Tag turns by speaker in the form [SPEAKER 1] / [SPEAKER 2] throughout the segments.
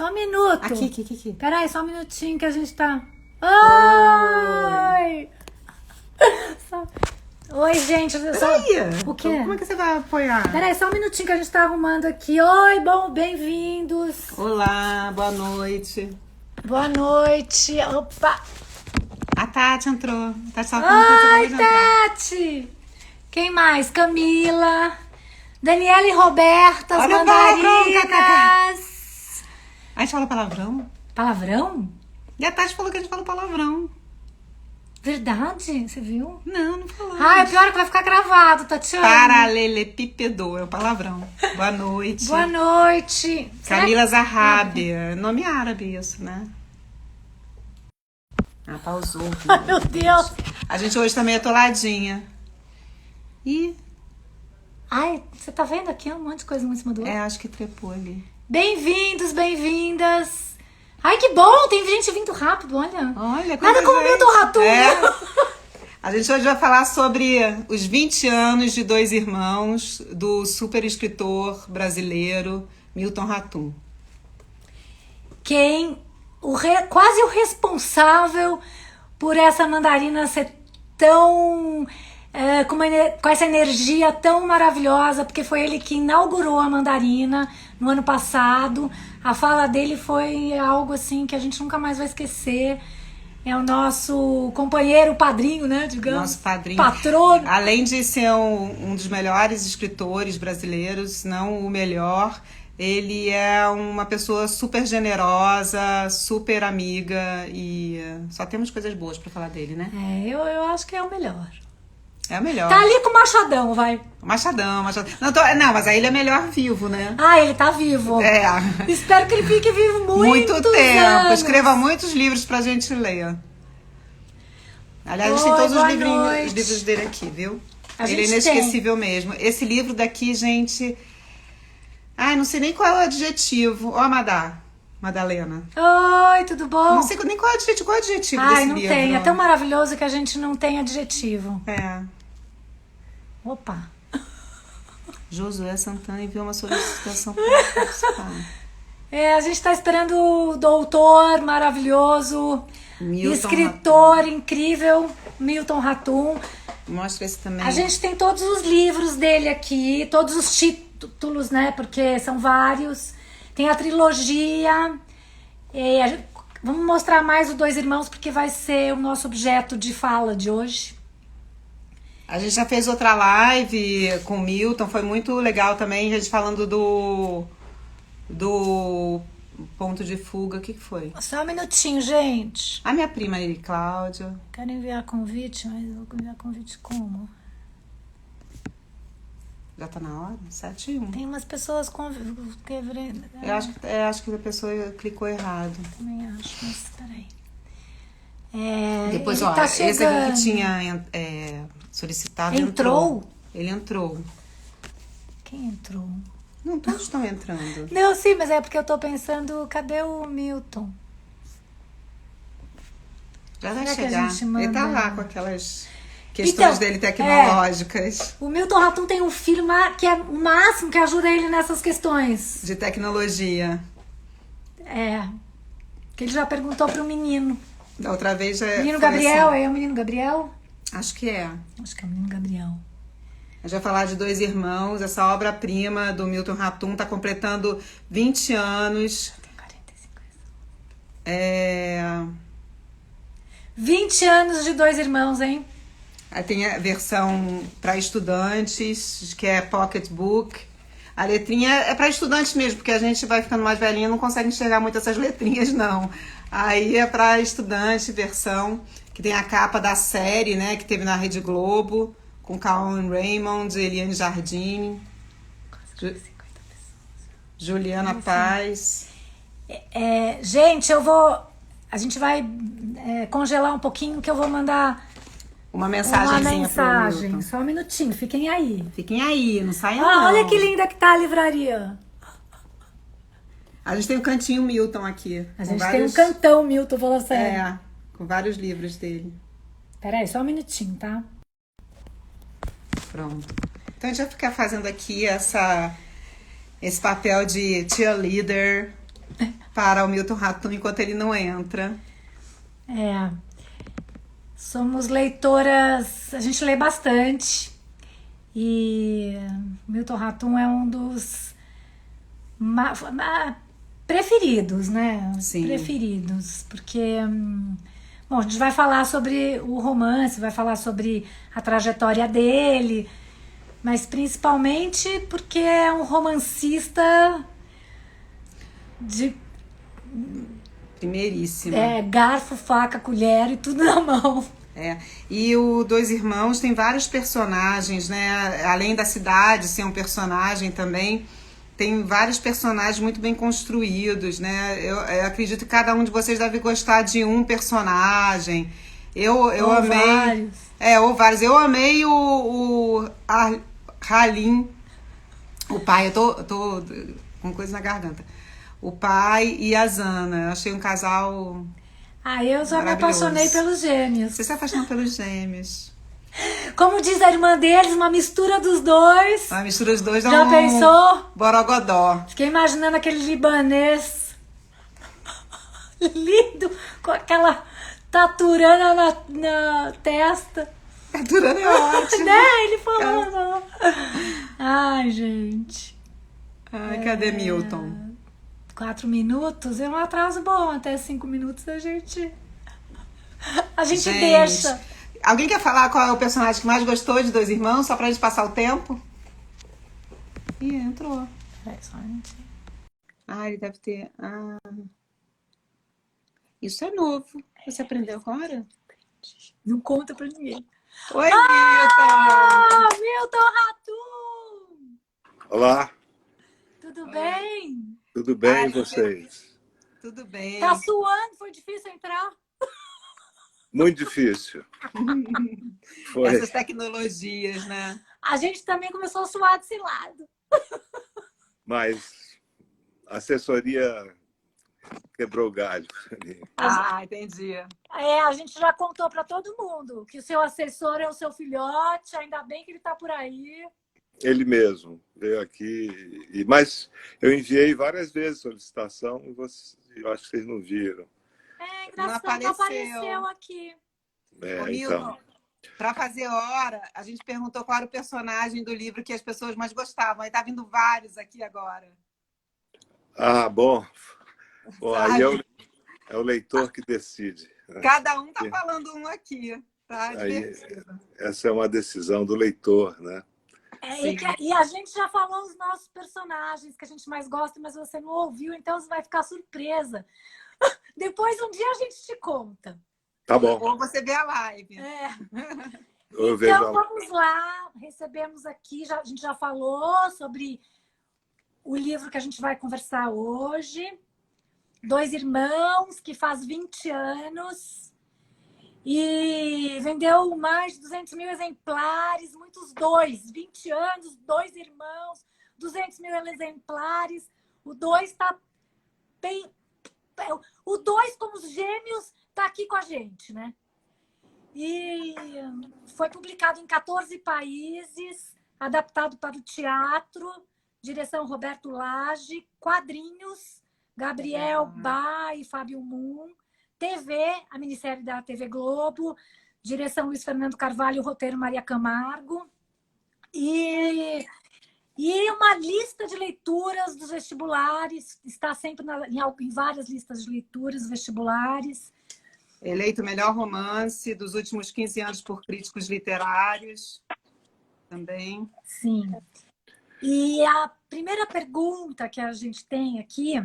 [SPEAKER 1] Só um minuto.
[SPEAKER 2] Aqui.
[SPEAKER 1] Peraí, só um minutinho que a gente tá... Oi! Oi, gente.
[SPEAKER 2] Peraí.
[SPEAKER 1] O quê?
[SPEAKER 2] Como é que você vai apoiar?
[SPEAKER 1] Peraí, só um minutinho que a gente tá arrumando aqui. Oi, bem-vindos.
[SPEAKER 2] Olá, boa noite.
[SPEAKER 1] Boa noite. Opa!
[SPEAKER 2] A Tati entrou. Tati tava
[SPEAKER 1] Oi,
[SPEAKER 2] falando que
[SPEAKER 1] Tati! Quem mais? Camila. Daniela e Roberta, as
[SPEAKER 2] Olha o
[SPEAKER 1] mandarinas.
[SPEAKER 2] A gente fala palavrão?
[SPEAKER 1] Palavrão?
[SPEAKER 2] E a Tati falou que a gente fala palavrão.
[SPEAKER 1] Verdade? Você viu?
[SPEAKER 2] Não falou.
[SPEAKER 1] Ai, pior é que vai ficar gravado, Tatiana.
[SPEAKER 2] Paralelepípedo é o palavrão. Boa noite.
[SPEAKER 1] Boa noite.
[SPEAKER 2] Camila Zahabi. Nome árabe isso, né? Pausou.
[SPEAKER 1] Ai, meu Deus.
[SPEAKER 2] A gente hoje tá meio atoladinha. E...
[SPEAKER 1] Ai, você tá vendo aqui um monte de coisa um em cima do outro?
[SPEAKER 2] acho que trepou ali.
[SPEAKER 1] Bem-vindos, bem-vindas. Ai, que bom, tem gente vindo rápido, olha.
[SPEAKER 2] Olha,
[SPEAKER 1] nada como o Milton Ratum, né?
[SPEAKER 2] A gente hoje vai falar sobre os 20 anos de dois irmãos do super escritor brasileiro Milton Ratum.
[SPEAKER 1] Quase o responsável por essa mandarina ser tão... com essa energia tão maravilhosa, porque foi ele que inaugurou a mandarina no ano passado. A fala dele foi algo assim que a gente nunca mais vai esquecer. É o nosso companheiro, padrinho, né, digamos.
[SPEAKER 2] Nosso padrinho.
[SPEAKER 1] Patrono.
[SPEAKER 2] Além de ser um dos melhores escritores brasileiros, se não o melhor, ele é uma pessoa super generosa, super amiga e só temos coisas boas pra falar dele, né?
[SPEAKER 1] Eu acho que é o melhor.
[SPEAKER 2] É o melhor.
[SPEAKER 1] Tá ali com o Machadão, vai.
[SPEAKER 2] Machadão. Não, mas aí ele é melhor vivo, né?
[SPEAKER 1] Ah, ele tá vivo. Espero que ele fique vivo muito tempo.
[SPEAKER 2] Anos. Escreva muitos livros pra gente ler. Aliás, a gente tem todos os livros dele aqui, viu? Ele é inesquecível mesmo. Esse livro daqui, gente... Ai, não sei nem qual é o adjetivo. Ó, Madalena.
[SPEAKER 1] Oi, tudo bom?
[SPEAKER 2] Não sei nem qual é o adjetivo desse livro.
[SPEAKER 1] Ai, não tem. É tão maravilhoso que a gente não tem adjetivo. Opa.
[SPEAKER 2] Josué Santana enviou uma solicitação para participar.
[SPEAKER 1] A gente tá esperando o doutor maravilhoso,
[SPEAKER 2] Milton
[SPEAKER 1] escritor
[SPEAKER 2] Ratum.
[SPEAKER 1] Incrível, Milton Ratum.
[SPEAKER 2] Mostra esse também.
[SPEAKER 1] A gente tem todos os livros dele aqui, todos os títulos, né? Porque são vários. Tem a trilogia. Vamos mostrar mais os dois irmãos, porque vai ser o nosso objeto de fala de hoje.
[SPEAKER 2] A gente já fez outra live com o Milton, foi muito legal também, a gente falando do ponto de fuga. O que foi?
[SPEAKER 1] Só um minutinho, gente.
[SPEAKER 2] A minha prima aí, Cláudia.
[SPEAKER 1] Quero enviar convite, mas eu vou enviar convite como?
[SPEAKER 2] Já tá na hora? 7h01.
[SPEAKER 1] Tem umas pessoas
[SPEAKER 2] Eu acho que a pessoa clicou errado.
[SPEAKER 1] Também acho, mas peraí.
[SPEAKER 2] Depois,
[SPEAKER 1] tá
[SPEAKER 2] esse aqui
[SPEAKER 1] chegando.
[SPEAKER 2] que tinha solicitado
[SPEAKER 1] Entrou?
[SPEAKER 2] Ele entrou.
[SPEAKER 1] Quem entrou?
[SPEAKER 2] Não, todos estão entrando.
[SPEAKER 1] Não, sim, mas é porque eu tô pensando, cadê o Milton?
[SPEAKER 2] Já vai
[SPEAKER 1] Será que a
[SPEAKER 2] chegar.
[SPEAKER 1] gente manda?
[SPEAKER 2] Ele tá lá com aquelas questões dele tecnológicas.
[SPEAKER 1] O Milton Ratum tem um filho que é o máximo que ajuda ele nessas questões.
[SPEAKER 2] De tecnologia.
[SPEAKER 1] Que ele já perguntou pro menino.
[SPEAKER 2] Da outra vez já
[SPEAKER 1] Menino
[SPEAKER 2] foi
[SPEAKER 1] Gabriel,
[SPEAKER 2] assim.
[SPEAKER 1] é o menino Gabriel?
[SPEAKER 2] Acho que é.
[SPEAKER 1] Acho que é o menino Gabriel.
[SPEAKER 2] A gente vai falar de dois irmãos. Essa obra-prima do Milton Ratum tá completando 20 anos.
[SPEAKER 1] Tem 45
[SPEAKER 2] anos.
[SPEAKER 1] 20 anos de dois irmãos, hein?
[SPEAKER 2] Aí tem a versão para estudantes, que é Pocket Book. A letrinha é para estudantes mesmo, porque a gente vai ficando mais velhinha e não consegue enxergar muito essas letrinhas, não. Aí é para estudante, versão, que tem a capa da série, né, que teve na Rede Globo, com Cauã Raymond, Eliane Jardine, Juliana Paz.
[SPEAKER 1] Gente, a gente vai congelar um pouquinho, que eu vou mandar
[SPEAKER 2] uma mensagenzinha
[SPEAKER 1] pro Milton. Só um minutinho, fiquem aí.
[SPEAKER 2] Fiquem aí, não saiam não.
[SPEAKER 1] Olha que linda que tá a livraria.
[SPEAKER 2] A gente tem um cantinho Milton aqui.
[SPEAKER 1] A gente tem um cantão Milton, falou sério.
[SPEAKER 2] Com vários livros dele.
[SPEAKER 1] Peraí, só um minutinho, tá?
[SPEAKER 2] Pronto. Então a gente vai ficar fazendo aqui esse papel de cheerleader para o Milton Ratum enquanto ele não entra.
[SPEAKER 1] É, somos leitoras, a gente lê bastante e Milton Ratum é um dos preferidos, né? Os
[SPEAKER 2] Sim.
[SPEAKER 1] preferidos, porque bom, a gente vai falar sobre o romance, vai falar sobre a trajetória dele, mas principalmente porque é um romancista de
[SPEAKER 2] Primeiríssima.
[SPEAKER 1] garfo, faca, colher e tudo na mão.
[SPEAKER 2] E o Dois Irmãos tem vários personagens, né? Além da cidade ser um personagem também, tem vários personagens muito bem construídos, né? Eu acredito que cada um de vocês deve gostar de um personagem. Eu
[SPEAKER 1] Ou
[SPEAKER 2] amei.
[SPEAKER 1] vários.
[SPEAKER 2] Ou vários. Eu amei o Halim, o pai. Eu tô com coisa na garganta. O pai e a Zana. Eu achei um casal
[SPEAKER 1] Eu já me apaixonei
[SPEAKER 2] maravilhoso.
[SPEAKER 1] pelos gêmeos.
[SPEAKER 2] Você se apaixonou pelos gêmeos.
[SPEAKER 1] Como diz a irmã deles, uma mistura dos dois.
[SPEAKER 2] A mistura dos dois dá
[SPEAKER 1] Já
[SPEAKER 2] um
[SPEAKER 1] pensou?
[SPEAKER 2] borogodó.
[SPEAKER 1] Fiquei imaginando aquele libanês lindo, com aquela taturana na testa.
[SPEAKER 2] A Durana é ótima.
[SPEAKER 1] Né? Ele falando. Ai, gente.
[SPEAKER 2] Ai, cadê Milton?
[SPEAKER 1] 4 minutos é um atraso bom. Até 5 minutos a gente
[SPEAKER 2] Gente,
[SPEAKER 1] deixa.
[SPEAKER 2] alguém quer falar qual é o personagem que mais gostou de Dois Irmãos? Só pra gente passar o tempo? Ih, entrou.
[SPEAKER 1] Peraí, só um minutinho.
[SPEAKER 2] Ele deve ter... Isso é novo. Você aprendeu agora?
[SPEAKER 1] Não conta pra ninguém.
[SPEAKER 2] Oi, Milton!
[SPEAKER 1] Milton Ratum!
[SPEAKER 3] Olá,
[SPEAKER 1] Tudo bem?
[SPEAKER 3] tudo bem e
[SPEAKER 2] Tudo
[SPEAKER 3] vocês?
[SPEAKER 2] Tudo bem.
[SPEAKER 1] Tá suando? Foi difícil entrar?
[SPEAKER 3] Muito difícil. Foi.
[SPEAKER 2] Essas tecnologias, né?
[SPEAKER 1] A gente também começou a suar desse lado.
[SPEAKER 3] Mas a assessoria quebrou o galho.
[SPEAKER 2] Entendi.
[SPEAKER 1] A gente já contou pra todo mundo que o seu assessor é o seu filhote, ainda bem que ele tá por aí.
[SPEAKER 3] Ele mesmo veio aqui, mas eu enviei várias vezes solicitação e eu acho que vocês não viram.
[SPEAKER 1] Engraçado, não apareceu aqui.
[SPEAKER 2] Ô, Milton, para fazer hora, a gente perguntou qual era o personagem do livro que as pessoas mais gostavam. Aí tá vindo vários aqui agora.
[SPEAKER 3] Bom. Bom, aí é o leitor que decide.
[SPEAKER 2] Cada um tá falando um aqui, tá?
[SPEAKER 3] Aí, essa é uma decisão do leitor, né?
[SPEAKER 1] E a gente já falou os nossos personagens que a gente mais gosta, mas você não ouviu, então você vai ficar surpresa. Depois um dia a gente te conta.
[SPEAKER 3] Tá bom.
[SPEAKER 2] Ou você vê a live.
[SPEAKER 1] Então vamos lá, recebemos aqui, a gente já falou sobre o livro que a gente vai conversar hoje. Dois Irmãos, que faz 20 anos e vendeu mais de 200 mil exemplares, muitos 20 anos, Dois Irmãos, 200 mil exemplares. O 2 está bem... O 2, como os gêmeos, está aqui com a gente, né? E foi publicado em 14 países, adaptado para o teatro, direção Roberto Lage, quadrinhos, Gabriel Bá e Fábio Moon, TV, a minissérie da TV Globo, direção Luiz Fernando Carvalho, roteiro Maria Camargo, e uma lista de leituras dos vestibulares, está sempre em várias listas de leituras vestibulares.
[SPEAKER 2] Eleito melhor romance dos últimos 15 anos por críticos literários também.
[SPEAKER 1] Sim. E a primeira pergunta que a gente tem aqui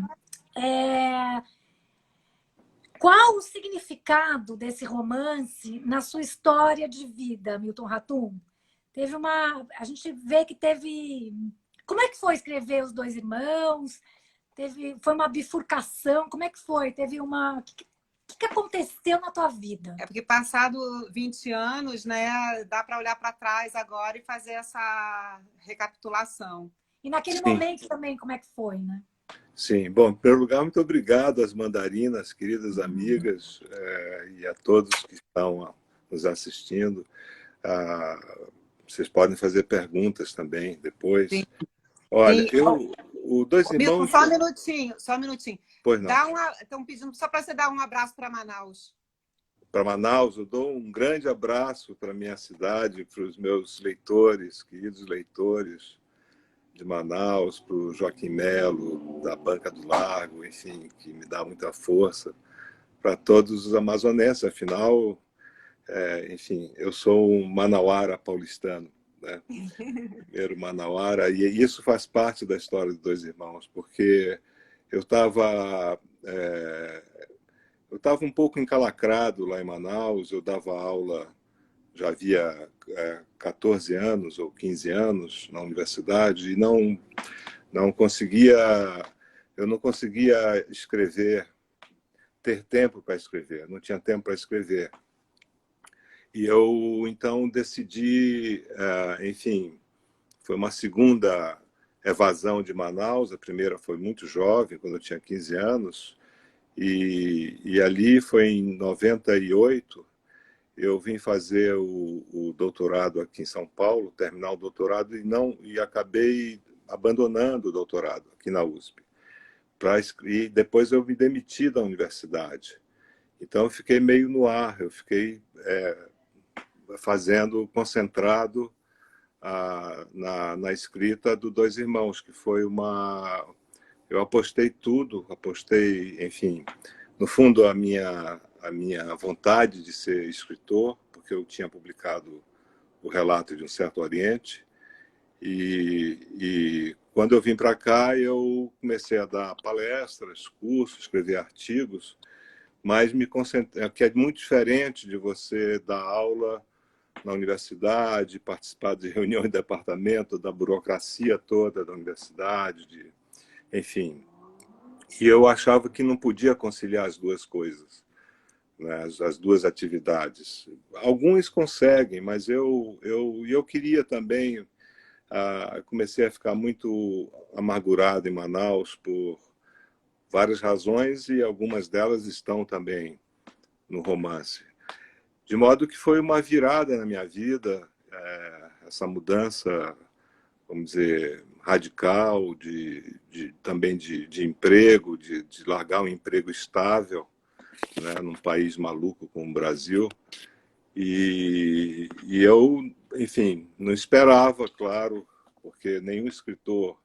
[SPEAKER 1] é: qual o significado desse romance na sua história de vida, Milton Ratum? A gente vê que teve... Como é que foi escrever Os Dois Irmãos? Foi uma bifurcação? Como é que foi? Teve uma... O que aconteceu na tua vida?
[SPEAKER 2] É porque passado 20 anos, né, dá para olhar para trás agora e fazer essa recapitulação.
[SPEAKER 1] E naquele momento também, como é que foi, né?
[SPEAKER 3] Sim, bom, em primeiro lugar, muito obrigado às mandarinas, queridas amigas, e a todos que estão nos assistindo. Vocês podem fazer perguntas também depois.
[SPEAKER 2] Sim.
[SPEAKER 3] Olha, o Dois
[SPEAKER 2] Milton,
[SPEAKER 3] Irmãos...
[SPEAKER 2] só um minutinho, só um minutinho.
[SPEAKER 3] Pois não.
[SPEAKER 2] Estão pedindo só para você dar um abraço para Manaus.
[SPEAKER 3] Para Manaus, eu dou um grande abraço para minha cidade, para os meus leitores, queridos leitores de Manaus, para o Joaquim Melo, da Banca do Largo, enfim, que me dá muita força, para todos os amazonenses, afinal, enfim, eu sou um manauara paulistano, né? Primeiro manauara, e isso faz parte da história de Dois Irmãos, porque eu estava um pouco encalacrado lá em Manaus, eu dava aula, já havia 14 anos ou 15 anos na universidade, e eu não conseguia escrever, ter tempo para escrever, não tinha tempo para escrever. E eu, então, decidi, enfim, foi uma segunda evasão de Manaus, a primeira foi muito jovem, quando eu tinha 15 anos, e ali foi em 98, eu vim fazer o doutorado aqui em São Paulo, terminar o doutorado, e acabei abandonando o doutorado aqui na USP. E depois eu me demiti da universidade. Então eu fiquei meio no ar, eu fiquei concentrado na escrita do Dois Irmãos, que foi eu apostei tudo, enfim, no fundo a minha vontade de ser escritor, porque eu tinha publicado o Relato de um Certo Oriente, e quando eu vim para cá eu comecei a dar palestras, cursos, escrever artigos, mas me concentrei, que é muito diferente de você dar aula na universidade, participar de reuniões de departamento, da burocracia toda da universidade, enfim. E eu achava que não podia conciliar as duas coisas, né, as duas atividades. Alguns conseguem, mas eu queria também. Comecei a ficar muito amargurado em Manaus por várias razões, e algumas delas estão também no romance. De modo que foi uma virada na minha vida, essa mudança, vamos dizer, radical, também de emprego, de largar um emprego estável, né, num país maluco como o Brasil. E eu, enfim, não esperava, claro, porque nenhum escritor,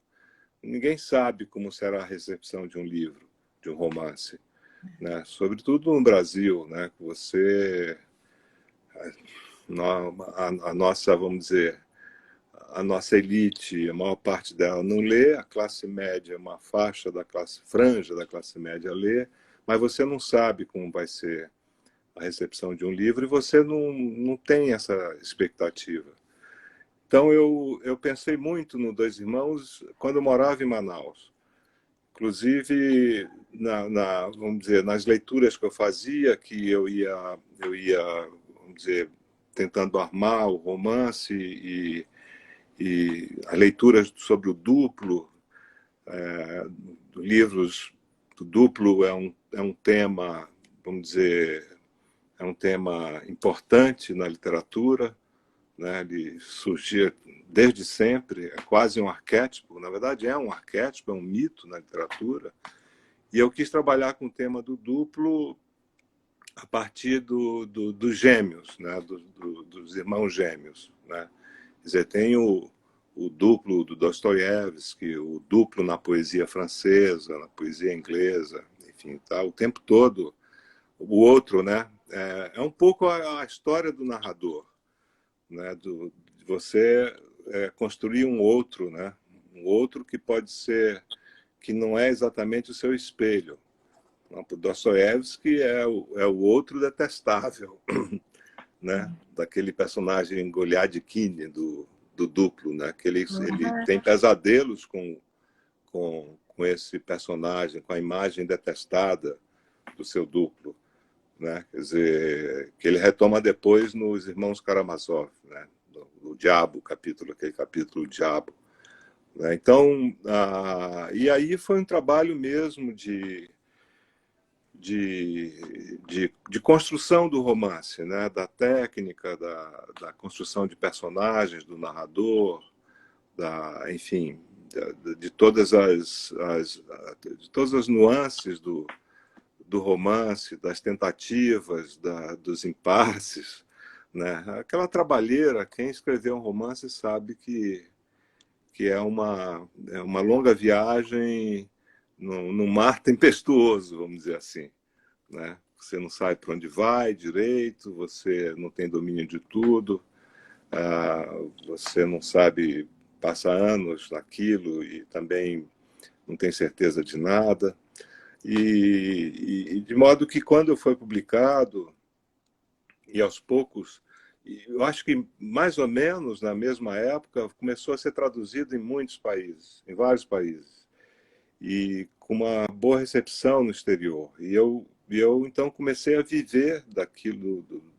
[SPEAKER 3] ninguém sabe como será a recepção de um livro, de um romance, né? Sobretudo no Brasil, né? Você, a nossa, vamos dizer, a nossa elite, a maior parte dela não lê, a classe média, uma franja da classe média lê, mas você não sabe como vai ser a recepção de um livro e você não tem essa expectativa. Então eu pensei muito no Dois Irmãos quando eu morava em Manaus. Inclusive, vamos dizer, nas leituras que eu fazia, que eu ia, vamos dizer, tentando armar o romance, e as leituras sobre o duplo, livros do duplo é um tema, vamos dizer, é um tema importante na literatura, né? Ele surgia desde sempre, é quase um arquétipo, na verdade é um arquétipo, é um mito na literatura, e eu quis trabalhar com o tema do duplo a partir dos gêmeos, né? Dos irmãos gêmeos, né? Quer dizer, tem o duplo do Dostoiévski, o duplo na poesia francesa, na poesia inglesa, enfim, tá o tempo todo o outro, né? É um pouco a história do narrador, né? De você construir um outro, né? Um outro que pode ser, que não é exatamente o seu espelho. O Dostoiévski é o outro detestável, né? Daquele personagem Goliadkine do duplo, né? Que ele tem pesadelos com esse personagem, com a imagem detestada do seu duplo, né? Quer dizer, que ele retoma depois nos Irmãos Karamazov, né? No Diabo, aquele capítulo Diabo, né? Então, e aí foi um trabalho mesmo de construção do romance, né? Da técnica, da construção de personagens, do narrador, enfim, de todas as nuances do romance, das tentativas, dos impasses, né? Aquela trabalheira, quem escreveu um romance sabe que é uma longa viagem num mar tempestuoso, vamos dizer assim, né? Você não sabe para onde vai direito, você não tem domínio de tudo, você não sabe, passa anos naquilo e também não tem certeza de nada. E de modo que quando foi publicado, e aos poucos, eu acho que mais ou menos na mesma época, começou a ser traduzido em muitos países, em vários países, e com uma boa recepção no exterior. E eu então comecei a viver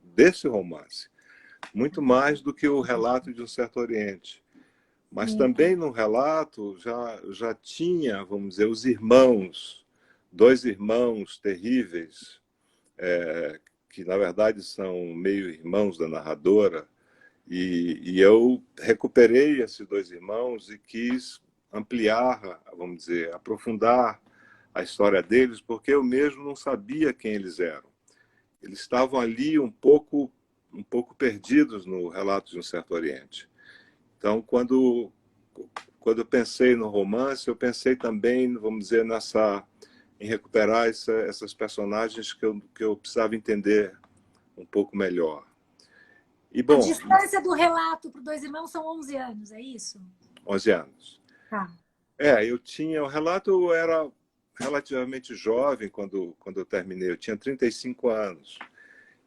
[SPEAKER 3] desse romance, muito mais do que o relato de um certo Oriente. Mas também no relato já tinha, vamos dizer, os irmãos, dois irmãos terríveis, que na verdade são meio-irmãos da narradora, e eu recuperei esses dois irmãos e quis ampliar, vamos dizer, aprofundar a história deles, porque eu mesmo não sabia quem eles eram. Eles estavam ali um pouco perdidos no relato de um certo Oriente. Então, quando eu pensei no romance, eu pensei também, vamos dizer, em recuperar essas personagens que eu precisava entender um pouco melhor. E,
[SPEAKER 1] A
[SPEAKER 3] bom,
[SPEAKER 1] distância do relato para os dois irmãos são 11 anos, é isso?
[SPEAKER 3] 11 anos.
[SPEAKER 1] Tá.
[SPEAKER 3] O relato era relativamente jovem quando eu terminei, eu tinha 35 anos.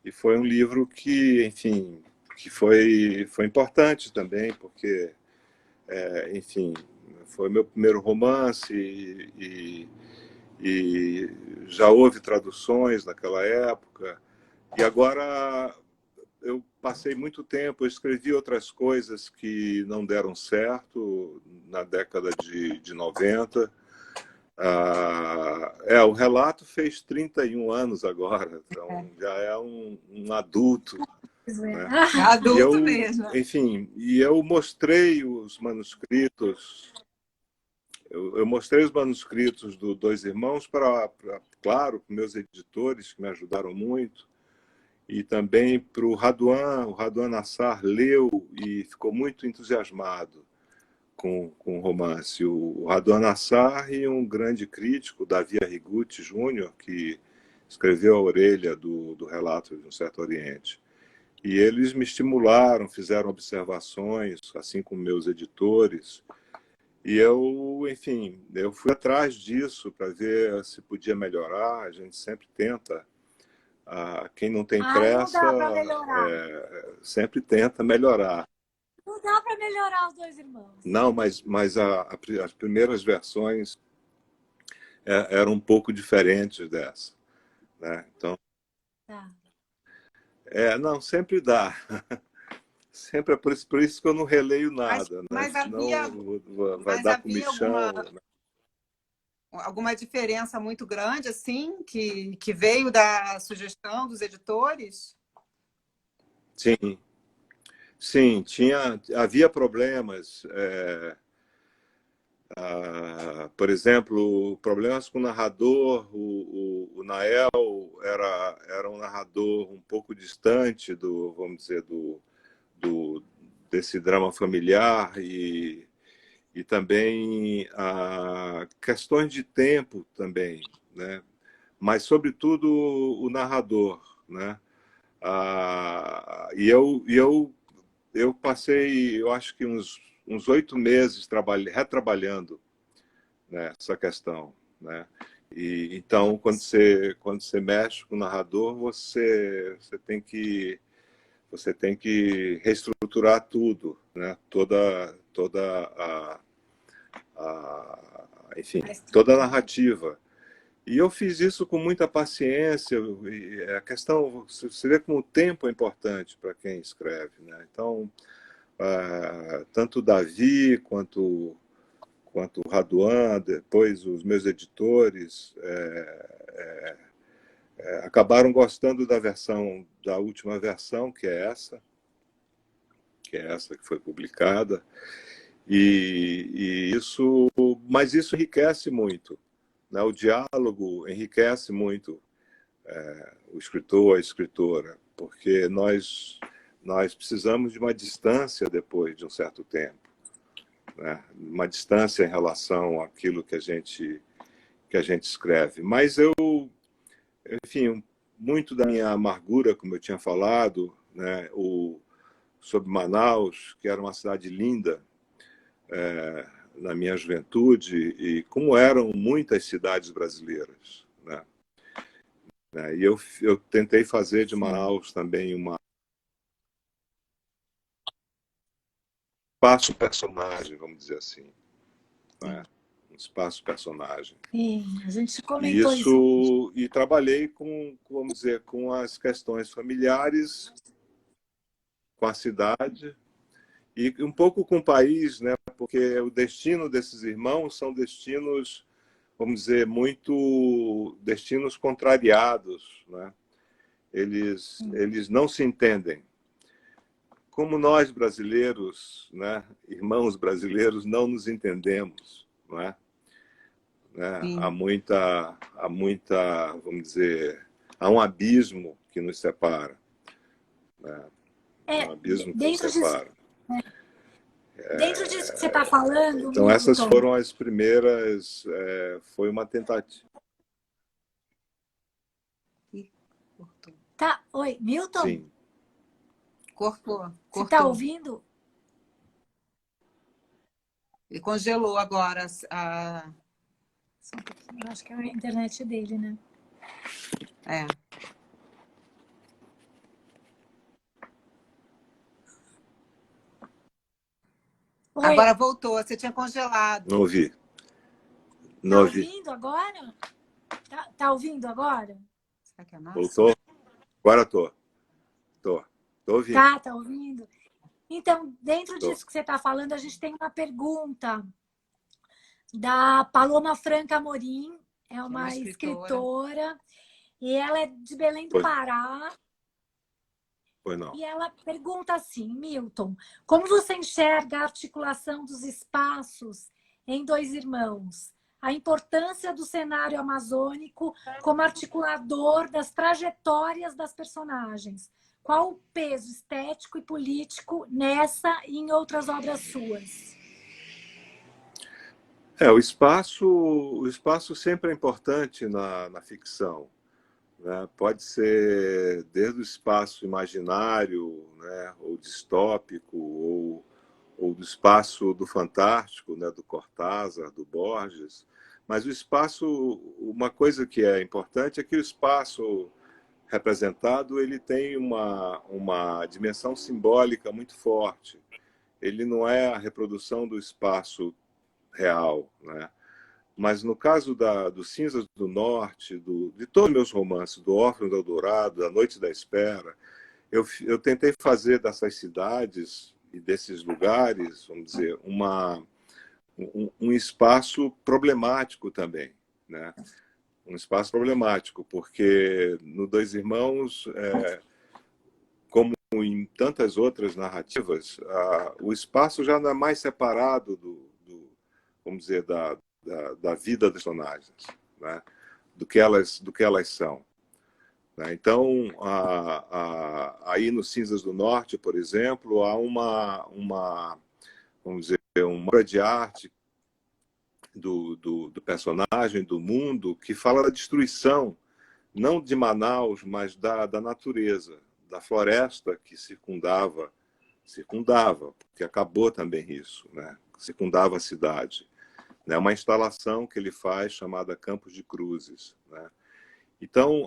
[SPEAKER 3] E foi um livro que, enfim, que foi importante também, porque, enfim, foi meu primeiro romance e já houve traduções naquela época. E agora eu passei muito tempo, eu escrevi outras coisas que não deram certo na década de 90. O relato fez 31 anos agora, então já é um adulto. Né?
[SPEAKER 2] É adulto
[SPEAKER 3] E
[SPEAKER 2] mesmo.
[SPEAKER 3] enfim, e eu mostrei os manuscritos. Eu mostrei os manuscritos do Dois Irmãos claro, para meus editores, que me ajudaram muito, e também para o Raduan Nassar leu e ficou muito entusiasmado com o romance. O Raduan Nassar e um grande crítico, Davi Arrigucci Júnior, que escreveu A Orelha do Relato de um Certo Oriente. E eles me estimularam, fizeram observações, assim como meus editores. E enfim, eu fui atrás disso para ver se podia melhorar. A gente sempre tenta. Quem não tem
[SPEAKER 1] Não
[SPEAKER 3] pressa
[SPEAKER 1] dá para melhorar.
[SPEAKER 3] sempre tenta melhorar.
[SPEAKER 1] Não dá para melhorar os dois irmãos.
[SPEAKER 3] Não, mas as primeiras versões eram um pouco diferentes dessa. Né? Então,
[SPEAKER 1] Tá.
[SPEAKER 3] não, sempre dá. Sempre é por isso que eu não releio
[SPEAKER 2] Mas,
[SPEAKER 3] nada, né?
[SPEAKER 2] mas havia,
[SPEAKER 3] Senão vai
[SPEAKER 2] mas
[SPEAKER 3] dar
[SPEAKER 2] havia
[SPEAKER 3] comichão.
[SPEAKER 2] alguma diferença muito grande, assim, que veio da sugestão dos editores?
[SPEAKER 3] Sim, sim, havia problemas. Por exemplo, problemas com o narrador. O Nael era um narrador um pouco distante vamos dizer, desse drama familiar e também questões de tempo também, né? Mas sobretudo o narrador, né? E eu passei, eu acho que uns 8 meses retrabalhando, né, essa questão, né? E então quando você mexe com o narrador, você tem que reestruturar tudo, né? Enfim, toda a narrativa. E eu fiz isso com muita paciência. E a questão, você vê como o tempo é importante para quem escreve, né? Então, tanto o Davi quanto o Raduan, depois os meus editores, acabaram gostando da última versão, que é essa que foi publicada. E isso, mas isso enriquece muito, né? O diálogo enriquece muito o escritor, a escritora, porque nós precisamos de uma distância depois de um certo tempo, né? Uma distância em relação àquilo que a gente escreve. Mas enfim, muito da minha amargura, como eu tinha falado, né, sobre Manaus, que era uma cidade linda na minha juventude, e como eram muitas cidades brasileiras, né? E eu tentei fazer de Manaus também um espaço personagem, vamos dizer assim, né? Um espaço personagem.
[SPEAKER 1] Sim, a gente
[SPEAKER 3] E
[SPEAKER 1] comentou isso.
[SPEAKER 3] e trabalhei vamos dizer, com as questões familiares, com a cidade e um pouco com o país, né? Porque o destino desses irmãos são destinos, vamos dizer, muito destinos contrariados, né? Eles não se entendem. Como nós brasileiros, né, irmãos brasileiros, não nos entendemos, não é? Né? Há muita, vamos dizer, há um abismo que nos separa, né? Um abismo que nos separa.
[SPEAKER 1] Dentro disso que você está falando,
[SPEAKER 3] Então essas
[SPEAKER 1] Milton,
[SPEAKER 3] foram as primeiras, foi uma tentativa.
[SPEAKER 1] tá? Oi, Milton?
[SPEAKER 3] Sim.
[SPEAKER 2] Cortou.
[SPEAKER 1] Você está ouvindo?
[SPEAKER 2] E congelou agora
[SPEAKER 1] Só um pouquinho, eu acho que é a internet dele, né?
[SPEAKER 2] É.
[SPEAKER 1] Oi,
[SPEAKER 2] Agora voltou. Você tinha congelado.
[SPEAKER 3] Não ouvi.
[SPEAKER 1] tá ouvindo agora? Tá ouvindo agora?
[SPEAKER 2] Será que é massa?
[SPEAKER 3] Voltou? Agora estou. Estou ouvindo.
[SPEAKER 1] Tá ouvindo? Então, dentro disso que você está falando, a gente tem uma pergunta da Paloma Franca Amorim, é uma escritora, e ela é de Belém do Pará.
[SPEAKER 3] Pois não.
[SPEAKER 1] E ela pergunta assim, Milton, como você enxerga a articulação dos espaços em Dois Irmãos? A importância do cenário amazônico como articulador das trajetórias das personagens? Qual o peso estético e político nessa e em outras obras suas?
[SPEAKER 3] O espaço sempre é importante na ficção, né? Pode ser desde o espaço imaginário, né, ou distópico, ou do espaço do fantástico, né, do Cortázar, do Borges. Mas o espaço, uma coisa que é importante é que o espaço representado ele tem uma dimensão simbólica muito forte. Ele não é a reprodução do espaço real, né? Mas no caso do Cinzas do Norte, de todos os meus romances, do Órfão do Eldorado, da Noite da Espera, eu tentei fazer dessas cidades e desses lugares, vamos dizer, um espaço problemático também, né? Um espaço problemático, porque no Dois Irmãos, como em tantas outras narrativas, o espaço já não é mais separado vamos dizer, da vida das personagens, né? do que elas são. Né? Então, aí no Cinzas do Norte, por exemplo, há vamos dizer, uma obra de arte do personagem, do mundo, que fala da destruição, não de Manaus, mas da natureza, da floresta que circundava, porque acabou também isso, né? Circundava a cidade. É uma instalação que ele faz chamada Campos de Cruzes, né? Então,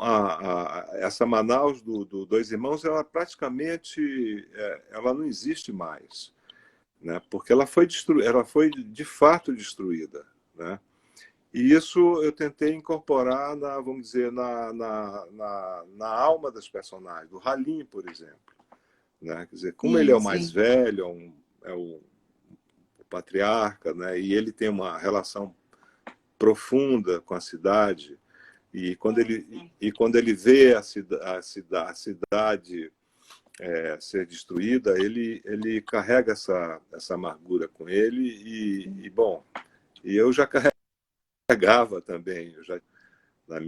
[SPEAKER 3] essa Manaus do Dois Irmãos, ela praticamente ela não existe mais, né? Porque ela foi de fato destruída, né? E isso eu tentei incorporar vamos dizer, na alma das personagens, do Halim, por exemplo, né? Quer dizer, como ele é o mais velho, é o patriarca, né? E ele tem uma relação profunda com a cidade, e quando ele vê a cidade ser destruída, ele carrega essa amargura com ele bom, e eu já carregava também, na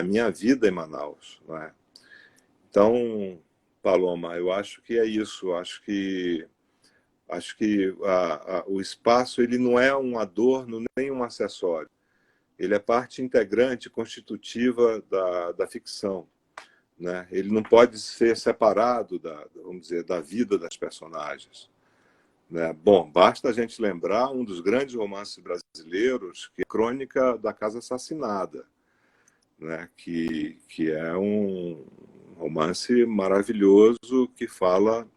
[SPEAKER 3] minha vida em Manaus, não é? Então, Paloma, eu acho que é isso. Acho que o espaço ele não é um adorno nem um acessório. Ele é parte integrante, constitutiva da ficção, né? Ele não pode ser separado vamos dizer, da vida das personagens, né? Bom, basta a gente lembrar um dos grandes romances brasileiros, que é Crônica da Casa Assassinada, né? Que é um romance maravilhoso que fala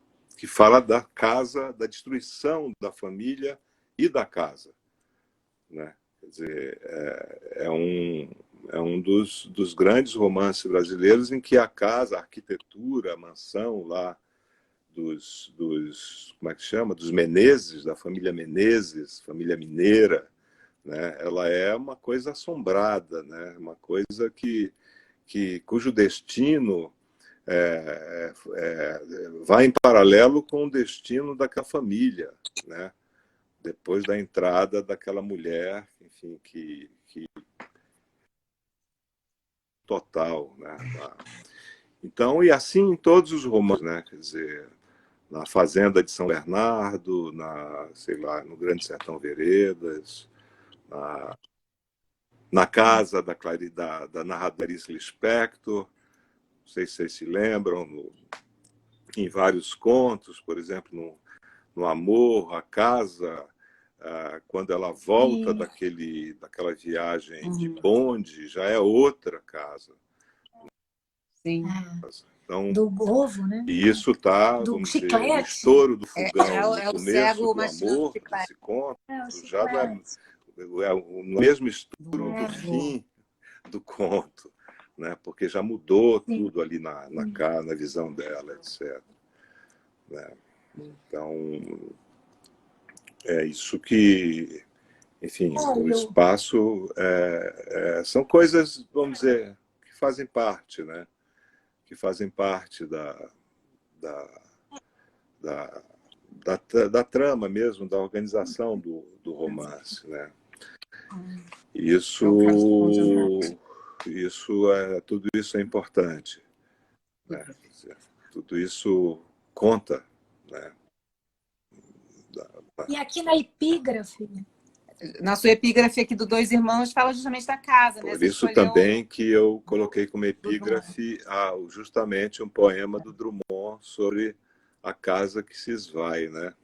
[SPEAKER 3] da casa, da destruição da família e da casa, né? Quer dizer, é um dos grandes romances brasileiros em que a casa, a arquitetura, a mansão lá como é que chama? Dos Menezes, da família Menezes, família mineira, né? Ela é uma coisa assombrada, né? Uma coisa cujo destino vai em paralelo com o destino daquela família, né? Depois da entrada daquela mulher, enfim, que total, né? Então, e assim em todos os romances, né? Quer dizer, na Fazenda de São Bernardo, sei lá, no Grande Sertão Veredas, na casa da narradora Clarice Lispector, não sei se vocês se lembram, em vários contos, por exemplo, no Amor, a casa, quando ela volta daquela viagem de bonde, já é outra casa.
[SPEAKER 2] Sim.
[SPEAKER 3] Então,
[SPEAKER 1] do ovo, né?
[SPEAKER 3] E isso está,
[SPEAKER 1] do
[SPEAKER 3] vamos
[SPEAKER 1] chiclete.
[SPEAKER 3] dizer, o estouro do fogão
[SPEAKER 2] É
[SPEAKER 3] no
[SPEAKER 2] o
[SPEAKER 3] começo
[SPEAKER 2] cego
[SPEAKER 3] do Amor, desse conto, já não é o mesmo estouro do fim do conto, né? Porque já mudou tudo ali na visão dela, etc. Né? Então, é isso que, enfim, o espaço são coisas, vamos dizer, que fazem parte, né? Que fazem parte da trama mesmo, da organização do romance, né? Tudo isso é importante, né? Tudo isso conta, né?
[SPEAKER 1] E aqui na epígrafe,
[SPEAKER 2] na sua epígrafe aqui do Dois Irmãos, fala justamente da casa, né?
[SPEAKER 3] Por
[SPEAKER 2] Você
[SPEAKER 3] isso
[SPEAKER 2] escolheu...
[SPEAKER 3] também que eu coloquei como epígrafe justamente um poema do Drummond sobre a casa que se esvai, né?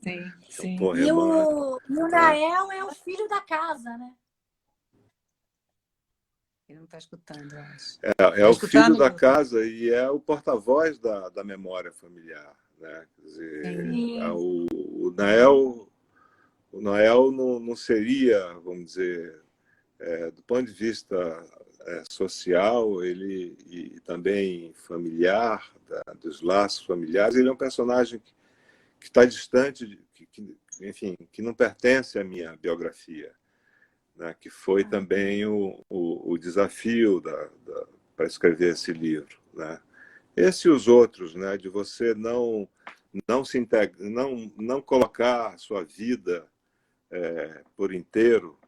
[SPEAKER 2] Sim, sim.
[SPEAKER 3] Um poema,
[SPEAKER 1] e o Nael é o filho da casa, né?
[SPEAKER 2] Ele não está escutando, eu acho.
[SPEAKER 3] É o filho da casa e é o porta-voz da memória familiar, né? Quer dizer, o Nael não seria, vamos dizer, do ponto de vista social, e também familiar, dos laços familiares, ele é um personagem que está distante, enfim, que não pertence à minha biografia, né? Que foi também o desafio para escrever esse livro, né? Esse e os outros, né? De você não colocar a sua vida por inteiro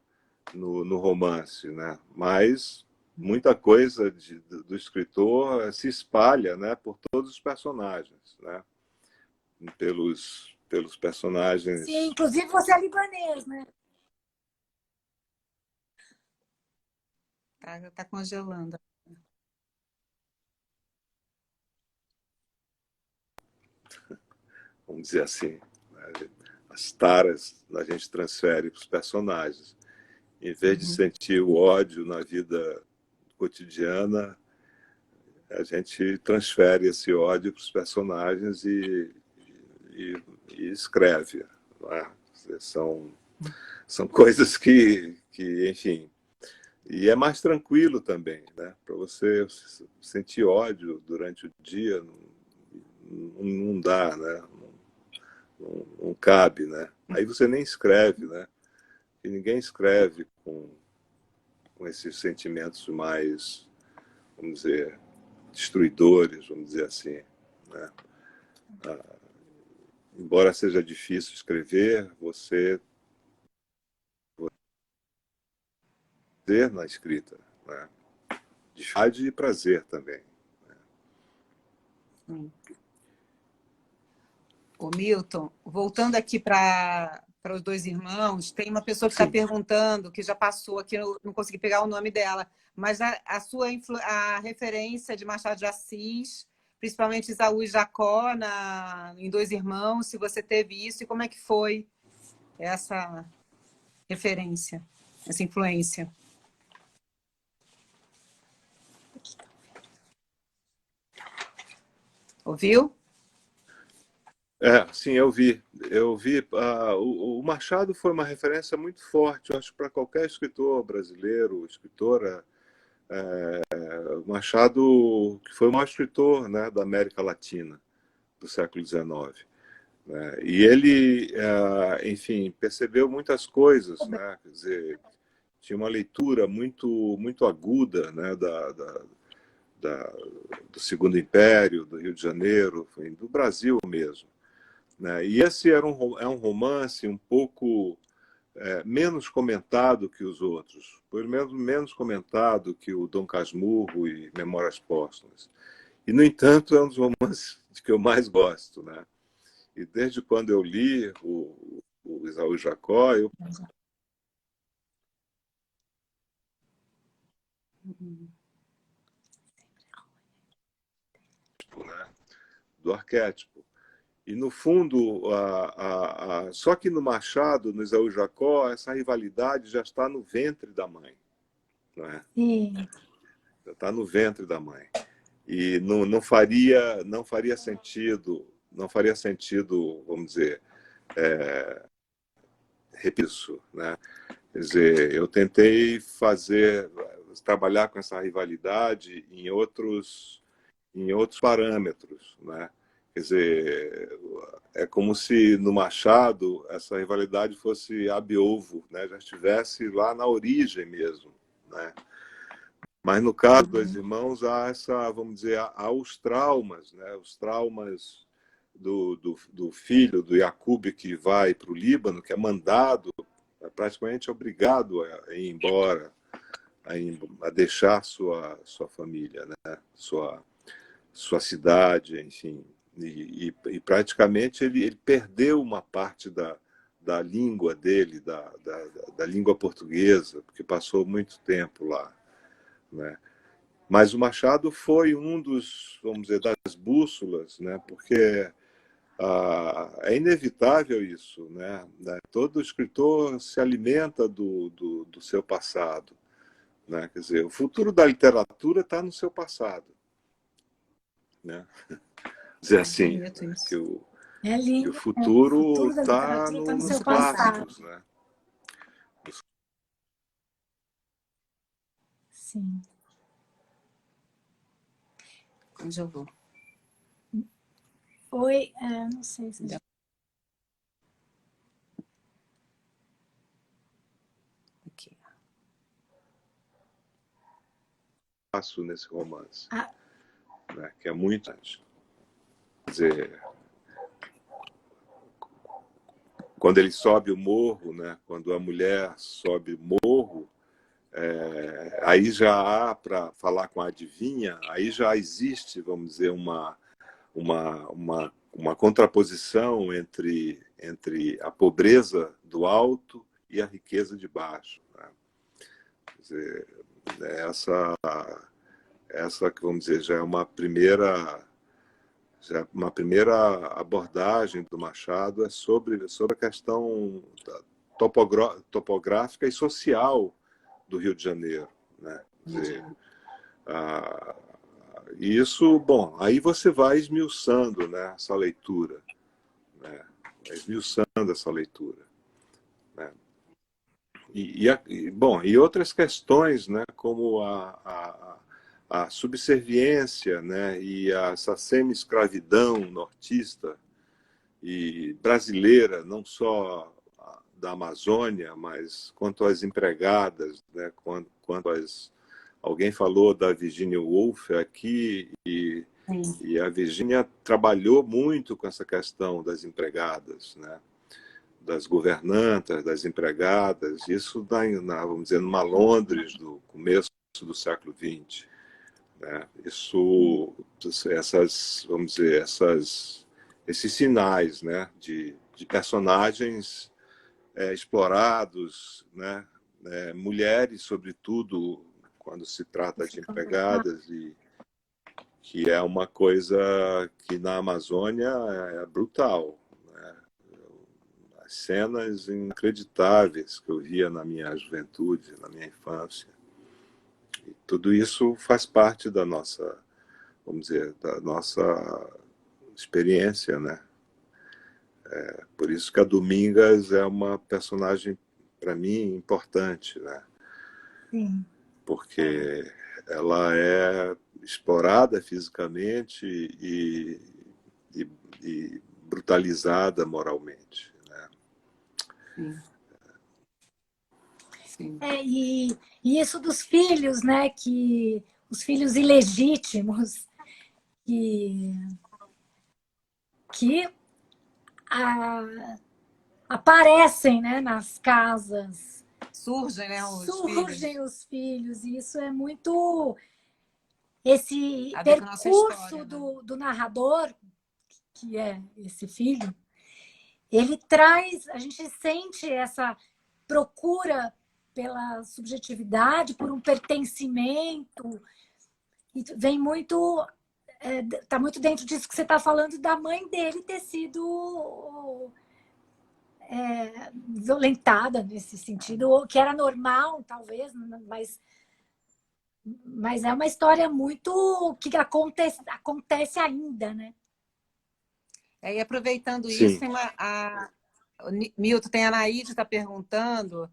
[SPEAKER 3] no romance, né? Mas muita coisa do escritor se espalha, né? Por todos os personagens, né? Pelos personagens.
[SPEAKER 1] Sim, inclusive você é libanês, né?
[SPEAKER 2] Tá congelando.
[SPEAKER 3] Vamos dizer assim, né? As taras a gente transfere para os personagens. Em vez de sentir o ódio na vida cotidiana, a gente transfere esse ódio para os personagens e escreve. Não é? São coisas que, enfim... E é mais tranquilo também, né? Para você sentir ódio durante o dia, não dá, né? Não cabe, né? Aí você nem escreve, né? E ninguém escreve com esses sentimentos mais, vamos dizer, destruidores, vamos dizer assim, né? Embora seja difícil escrever, você ter na escrita, né? Dificuldade e prazer também.
[SPEAKER 2] Ô, Milton, voltando aqui para os dois irmãos, tem uma pessoa que está perguntando, que já passou aqui, eu não consegui pegar o nome dela, mas a referência de Machado de Assis, principalmente Esaú e Jacó, em Dois Irmãos, se você teve isso e como é que foi essa referência, essa influência? Ouviu?
[SPEAKER 3] Sim, eu vi. O Machado foi uma referência muito forte, eu acho, para qualquer escritor brasileiro, escritora. O Machado, que foi o maior escritor, né, da América Latina do século XIX. Né? E ele, enfim, percebeu muitas coisas, né? Quer dizer, tinha uma leitura muito aguda, né, do Segundo Império, do Rio de Janeiro, enfim, do Brasil mesmo. Né? E esse é um romance um pouco menos comentado que os outros, pelo menos menos comentado que o Dom Casmurro e Memórias Póstumas. E, no entanto, é um dos romances que eu mais gosto. Né? E desde quando eu li o Esaú e Jacó, né, do arquétipo. E, no fundo, só que no Machado, no Esaú e Jacó, essa rivalidade já está no ventre da mãe. Não é?
[SPEAKER 1] Sim.
[SPEAKER 3] Já está no ventre da mãe. E não faria sentido, vamos dizer, isso, né? Quer dizer, eu tentei trabalhar com essa rivalidade em outros parâmetros, né? Quer dizer, é como se no Machado essa rivalidade fosse ab ovo, né? Já estivesse lá na origem mesmo, né? Mas no caso dos Dois Irmãos há vamos dizer, há os traumas, né? Os traumas do filho, do Yacub, que vai para o Líbano, que é mandado, é praticamente obrigado a ir embora, a deixar sua família, né? Sua cidade, enfim. E praticamente ele perdeu uma parte da língua dele, da língua portuguesa, porque passou muito tempo lá. Né? Mas o Machado foi um vamos dizer, das bússolas, né? Porque é inevitável isso, né? Todo escritor se alimenta do seu passado, né? Quer dizer, o futuro da literatura está no seu passado, né? Dizer assim, né? que o futuro
[SPEAKER 1] da
[SPEAKER 3] está
[SPEAKER 1] literatura está no
[SPEAKER 3] nos
[SPEAKER 1] seu passado.
[SPEAKER 3] clássicos, né?
[SPEAKER 1] Sim.
[SPEAKER 2] Onde eu vou?
[SPEAKER 1] Oi, não sei se...
[SPEAKER 2] Aqui.
[SPEAKER 3] Passo nesse romance,
[SPEAKER 1] Ah.
[SPEAKER 3] né? Que é muito... Quer dizer, quando ele sobe o morro, né? Quando a mulher sobe o morro, aí já há, para falar com a adivinha, aí já existe, vamos dizer, uma contraposição entre a pobreza do alto e a riqueza de baixo. Né? Quer dizer, essa que, vamos dizer, já é uma primeira abordagem do Machado, é sobre a questão topográfica e social do Rio de Janeiro. Né? Quer dizer, e isso, bom, aí você vai esmiuçando, né, essa leitura. Né? Vai esmiuçando essa leitura. Né? Bom, e outras questões, né, como a subserviência, né, e essa semi-escravidão nortista e brasileira, não só da Amazônia, mas quanto às empregadas, né, quanto Alguém falou da Virginia Woolf aqui, e a Virginia trabalhou muito com essa questão das empregadas, né? Das governantas, das empregadas, isso vamos dizer, numa Londres do começo do século XX. Né? Vamos dizer, esses sinais, né? de personagens explorados, né? Mulheres, sobretudo, quando se trata de empregadas, e que é uma coisa que na Amazônia é brutal. Né? As cenas inacreditáveis que eu via na minha juventude, na minha infância. E tudo isso faz parte da nossa, vamos dizer, da nossa experiência, né? Por isso que a Domingas é uma personagem, para mim, importante, né?
[SPEAKER 1] Sim.
[SPEAKER 3] Porque ela é explorada fisicamente e brutalizada moralmente, né?
[SPEAKER 2] Sim.
[SPEAKER 1] E isso dos filhos, né? Que os filhos ilegítimos que aparecem, né, nas casas.
[SPEAKER 2] Surgem, né, os
[SPEAKER 1] Surgem
[SPEAKER 2] filhos.
[SPEAKER 1] os filhos. E isso é muito... Esse
[SPEAKER 2] A ver com a nossa
[SPEAKER 1] percurso
[SPEAKER 2] história, né?
[SPEAKER 1] do narrador, que é esse filho, ele traz... A gente sente essa procura pela subjetividade, por um pertencimento. E vem muito... Está muito dentro disso que você está falando, da mãe dele ter sido violentada nesse sentido, que era normal, talvez, mas é uma história muito que acontece ainda, né?
[SPEAKER 2] E aproveitando isso,
[SPEAKER 3] Sim.
[SPEAKER 2] Milton, tem a Naide está perguntando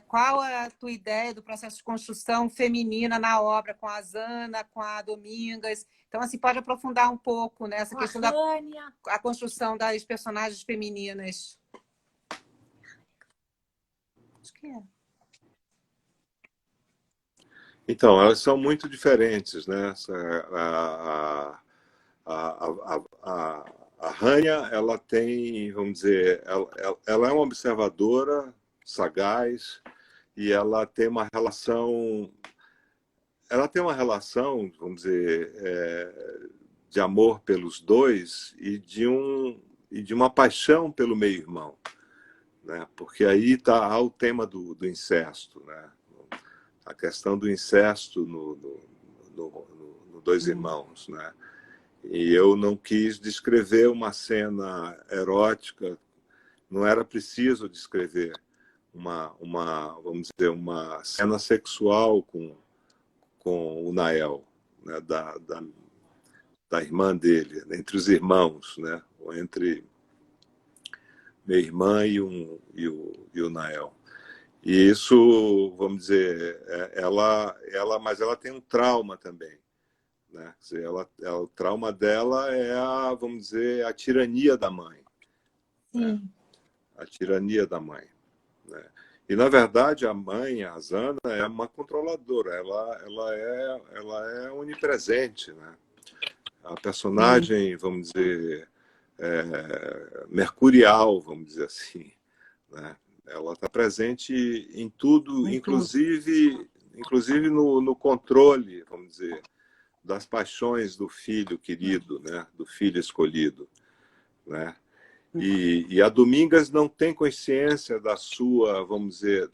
[SPEAKER 2] qual é a tua ideia do processo de construção feminina na obra, com a Zana, com a Domingas. Então, assim, pode aprofundar um pouco nessa questão da construção das personagens femininas. Acho que é.
[SPEAKER 3] Então, elas são muito diferentes, né? A Rania, ela tem, vamos dizer, ela é uma observadora sagaz, e ela tem uma relação, vamos dizer, de amor pelos dois e de uma paixão pelo meio-irmão, né? Porque aí há o tema do incesto, né? A questão do incesto no Dois Irmãos, né? E eu não quis descrever uma cena erótica, não era preciso descrever vamos dizer, uma cena sexual com o Nael, né? da irmã dele, entre os irmãos, né? Ou entre minha irmã e o Nael. E isso, vamos dizer, mas ela tem um trauma também, né? Quer dizer, o trauma dela é vamos dizer, a tirania da mãe, né? A tirania da mãe, né? E na verdade a mãe, a Zana, é uma controladora, ela é onipresente, né? A personagem, vamos dizer, mercurial, vamos dizer assim, né? Ela está presente em tudo, inclusive no controle, vamos dizer, das paixões do filho querido, né? Do filho escolhido, né? E a Domingas não tem consciência da sua, vamos dizer,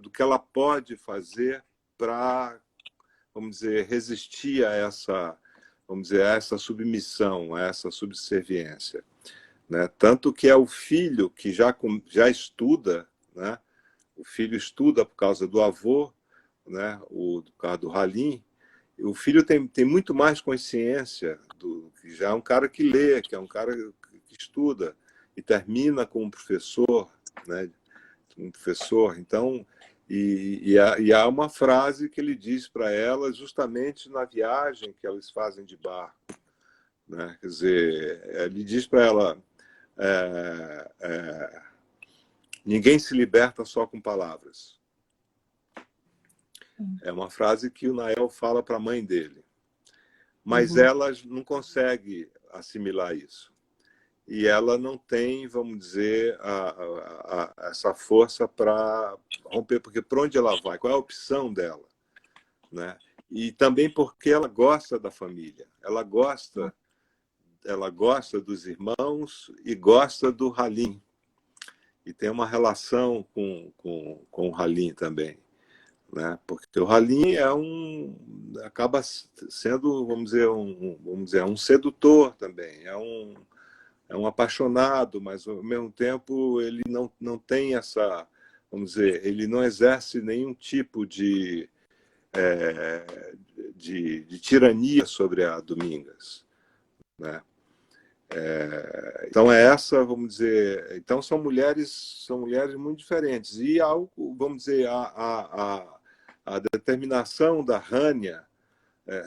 [SPEAKER 3] do que ela pode fazer para, vamos dizer, resistir a essa, vamos dizer, a essa submissão, a essa subserviência, né? Tanto que é o filho que já estuda, né? O filho estuda por causa do avô, né? Por causa do Halim. O filho tem muito mais consciência, que já é um cara que lê, que é um cara que estuda, e termina com um professor, né? Um professor. Então, e há uma frase que ele diz para ela justamente na viagem que eles fazem de barco, né? Quer dizer, ele diz para ela: ninguém se liberta só com palavras. É uma frase que o Nael fala para a mãe dele. Mas
[SPEAKER 2] Uhum.
[SPEAKER 3] ela não consegue assimilar isso. E ela não tem, vamos dizer, essa força para romper, porque para onde ela vai? Qual é a opção dela? Né? E também porque ela gosta da família, ela gosta dos irmãos e gosta do Halim. E tem uma relação com o Halim também. Né? Porque o Halim acaba sendo, vamos dizer, um sedutor também, é um apaixonado, mas ao mesmo tempo ele não tem essa, vamos dizer, ele não exerce nenhum tipo de tirania sobre a Domingas, né? Então é essa, vamos dizer, então são mulheres muito diferentes e algo, vamos dizer, a determinação da Rania,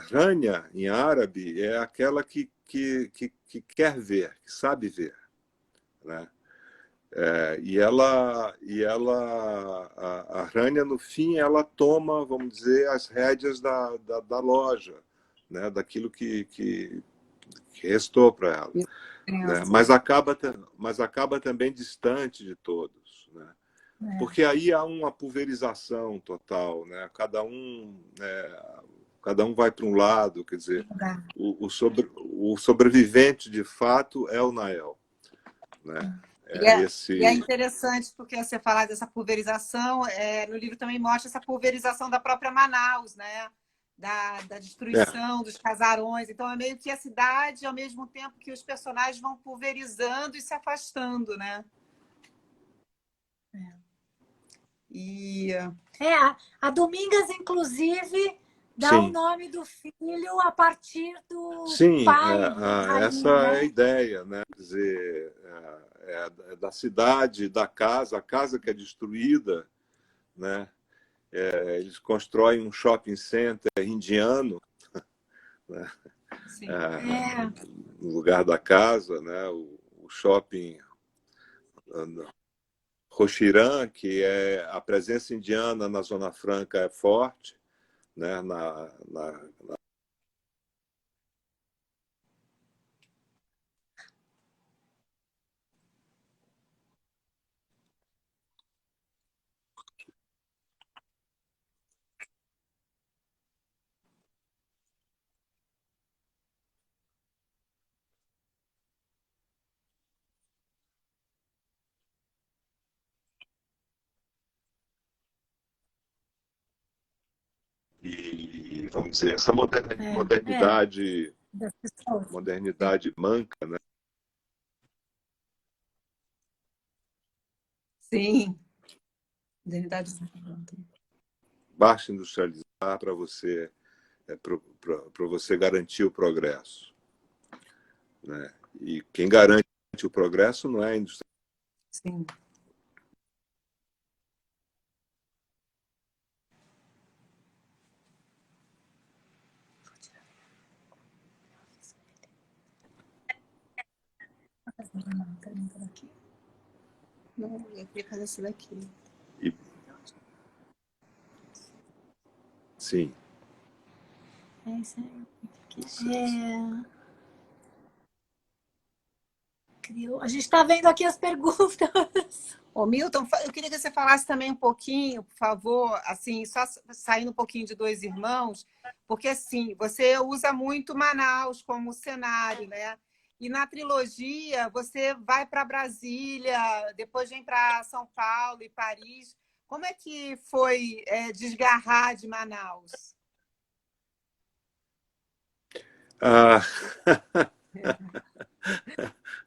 [SPEAKER 3] Rania em árabe é aquela que quer ver, que sabe ver, né? A Rania, no fim, ela toma, vamos dizer, as rédeas da loja, né? Daquilo que restou para ela. Né? Mas acaba também distante de todos, né? Porque aí há uma pulverização total, né? Cada um vai para um lado, quer dizer, o sobrevivente de fato é o Nael, né?
[SPEAKER 2] E é interessante porque você falar dessa pulverização, no livro também mostra essa pulverização da própria Manaus, né? Da destruição dos casarões. Então é meio que a cidade, ao mesmo tempo que os personagens vão pulverizando e se afastando, né?
[SPEAKER 1] A Domingas, inclusive, dá o
[SPEAKER 3] Sim,
[SPEAKER 1] nome do filho a partir do
[SPEAKER 3] sim,
[SPEAKER 1] pai do
[SPEAKER 3] essa
[SPEAKER 1] Halim,
[SPEAKER 3] é a
[SPEAKER 1] né?
[SPEAKER 3] ideia, né? Quer dizer, da cidade, da casa, a casa que é destruída, né? Eles constroem um shopping center indiano, né? No lugar da casa, né? O shopping Rochiran, que é a presença indiana na Zona Franca é forte, né? E vamos dizer, essa modernidade,
[SPEAKER 1] Das pessoas.
[SPEAKER 3] modernidade manca, né?
[SPEAKER 2] Sim. Modernidade.
[SPEAKER 3] Basta industrializar para você para você garantir o progresso, né? E quem garante o progresso não é a indústria.
[SPEAKER 2] Sim. Não, eu queria fazer isso daqui.
[SPEAKER 3] E, sim.
[SPEAKER 1] É isso aí. A gente está vendo aqui as perguntas.
[SPEAKER 2] Ô, Milton, eu queria que você falasse também um pouquinho, por favor, assim, só saindo um pouquinho de Dois Irmãos, porque assim, você usa muito Manaus como cenário, né? E na trilogia você vai para Brasília, depois vem para São Paulo e Paris. Como é que foi desgarrar de Manaus?
[SPEAKER 3] Ah,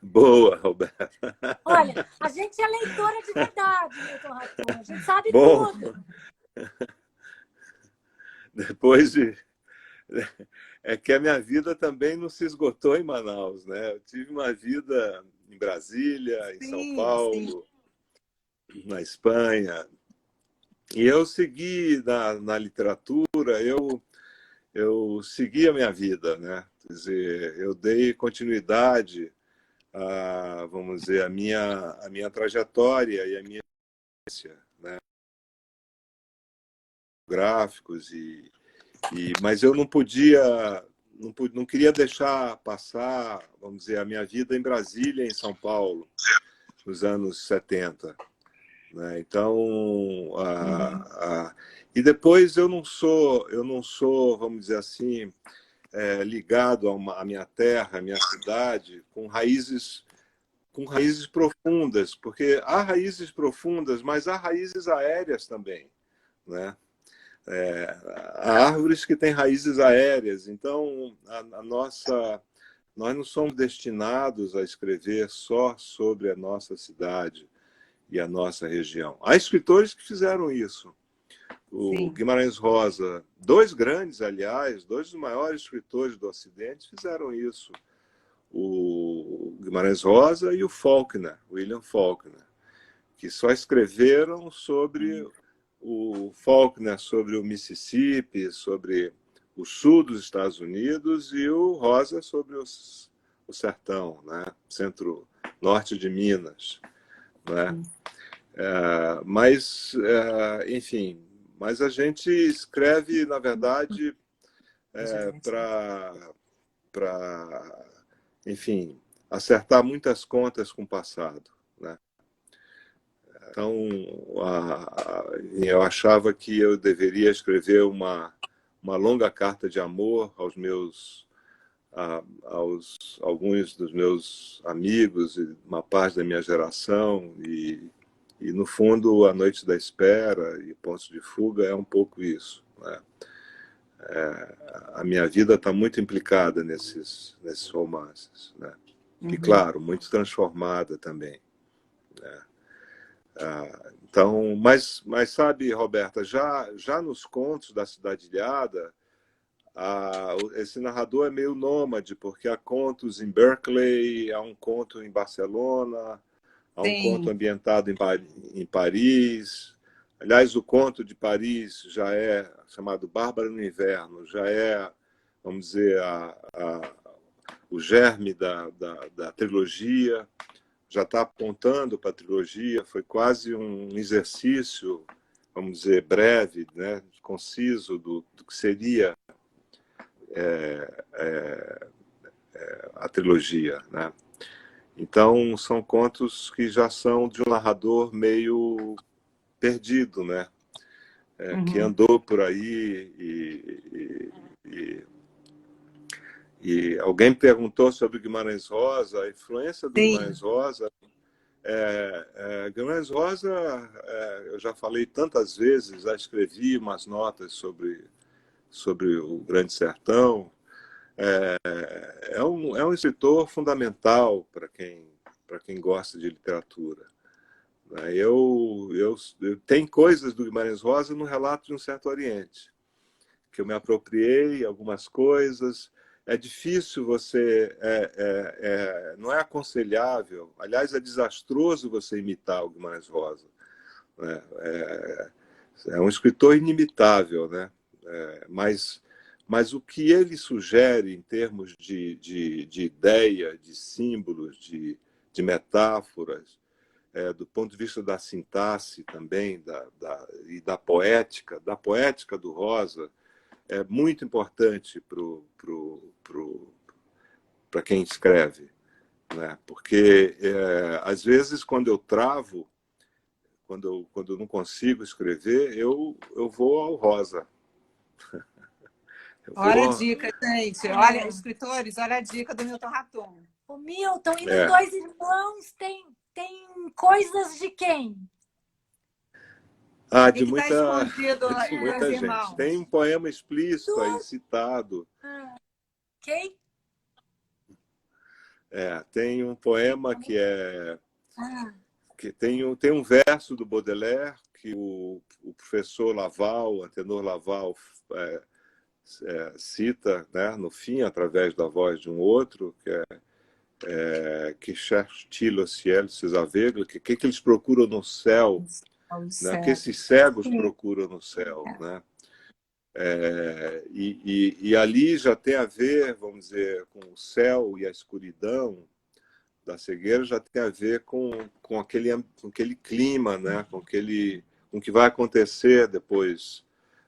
[SPEAKER 3] boa, Roberto.
[SPEAKER 1] Olha, a gente é leitora de verdade, Milton Raton. A gente sabe
[SPEAKER 3] Bom,
[SPEAKER 1] tudo.
[SPEAKER 3] depois de. É que a minha vida também não se esgotou em Manaus, né? Eu tive uma vida em Brasília, em São
[SPEAKER 2] Sim, sim.
[SPEAKER 3] Paulo, na Espanha. E eu segui na literatura, eu segui a minha vida, né? Quer dizer, eu dei continuidade vamos dizer, a minha trajetória e a minha experiência, né? gráficos, mas eu não podia, não queria deixar passar, vamos dizer, a minha vida em Brasília, em São Paulo, nos anos 70. Né? Então, e depois eu não sou, vamos dizer assim, ligado à minha terra, à minha cidade, com raízes profundas, porque há raízes profundas, mas há raízes aéreas também, né? Há árvores que têm raízes aéreas, então nós não somos destinados a escrever só sobre a nossa cidade e a nossa região. Há escritores que fizeram isso. O
[SPEAKER 2] Sim.
[SPEAKER 3] Guimarães Rosa, dois grandes, aliás, dois dos maiores escritores do Ocidente fizeram isso. O Guimarães Rosa e o Faulkner, William Faulkner, que só escreveram sobre o Faulkner sobre o Mississippi, sobre o sul dos Estados Unidos, e o Rosa sobre o sertão, né? Centro-norte de Minas. Né? Enfim, mas a gente escreve, na verdade, para, enfim, acertar muitas contas com o passado. Né? Então, eu achava que eu deveria escrever uma longa carta de amor alguns dos meus amigos, uma parte da minha geração, e no fundo, A Noite da Espera e Pontos de Fuga é um pouco isso. Né? A minha vida está muito implicada nesses romances. Né? E, claro, muito transformada também. Né? Então, mas sabe, Roberta, já nos contos da Cidade Ilhada, esse narrador é meio nômade, porque há contos em Berkeley, há um conto em Barcelona, há um conto ambientado em Paris. Aliás, o conto de Paris já é chamado Bárbara no Inverno, já é, vamos dizer, o germe da trilogia, já está apontando para a trilogia. Foi quase um exercício, vamos dizer, breve, né, conciso, do que seria a trilogia. Né? Então, são contos que já são de um narrador meio perdido, né? Que andou por aí e alguém me perguntou sobre Guimarães Rosa, a influência do Guimarães Rosa. Guimarães Rosa, eu já falei tantas vezes, já escrevi umas notas sobre o Grande Sertão. É um escritor fundamental para quem gosta de literatura. Eu tenho coisas do Guimarães Rosa no Relato de um Certo Oriente, que eu me apropriei algumas coisas. É difícil não é aconselhável, aliás, é desastroso você imitar o Guimarães Rosa. Né? É um escritor inimitável, né? Mas o que ele sugere em termos de ideia, de símbolos, de metáforas, do ponto de vista da sintaxe também, e da poética do Rosa, é muito importante para quem escreve. Né? Porque, às vezes, quando eu travo, quando eu não consigo escrever, eu vou ao Rosa.
[SPEAKER 2] Olha a dica, gente. Olha, escritores, olha a dica do Milton Ratum.
[SPEAKER 1] O Milton e nos Dois Irmãos tem coisas de quem?
[SPEAKER 3] De muita gente.
[SPEAKER 2] Irmãos?
[SPEAKER 3] Tem um poema explícito aí citado.
[SPEAKER 1] Quem?
[SPEAKER 3] Tem um poema que tem um verso do Baudelaire que o professor Laval, Antenor Laval, cita, né, no fim, através da voz de um outro, que cherche-t-il au ciel ces aveugles, que eles procuram no céu, né, que esses cegos procuram no céu. Né? E ali já tem a ver, vamos dizer, com o céu e a escuridão da cegueira, já tem a ver com aquele clima, né, com o que vai acontecer depois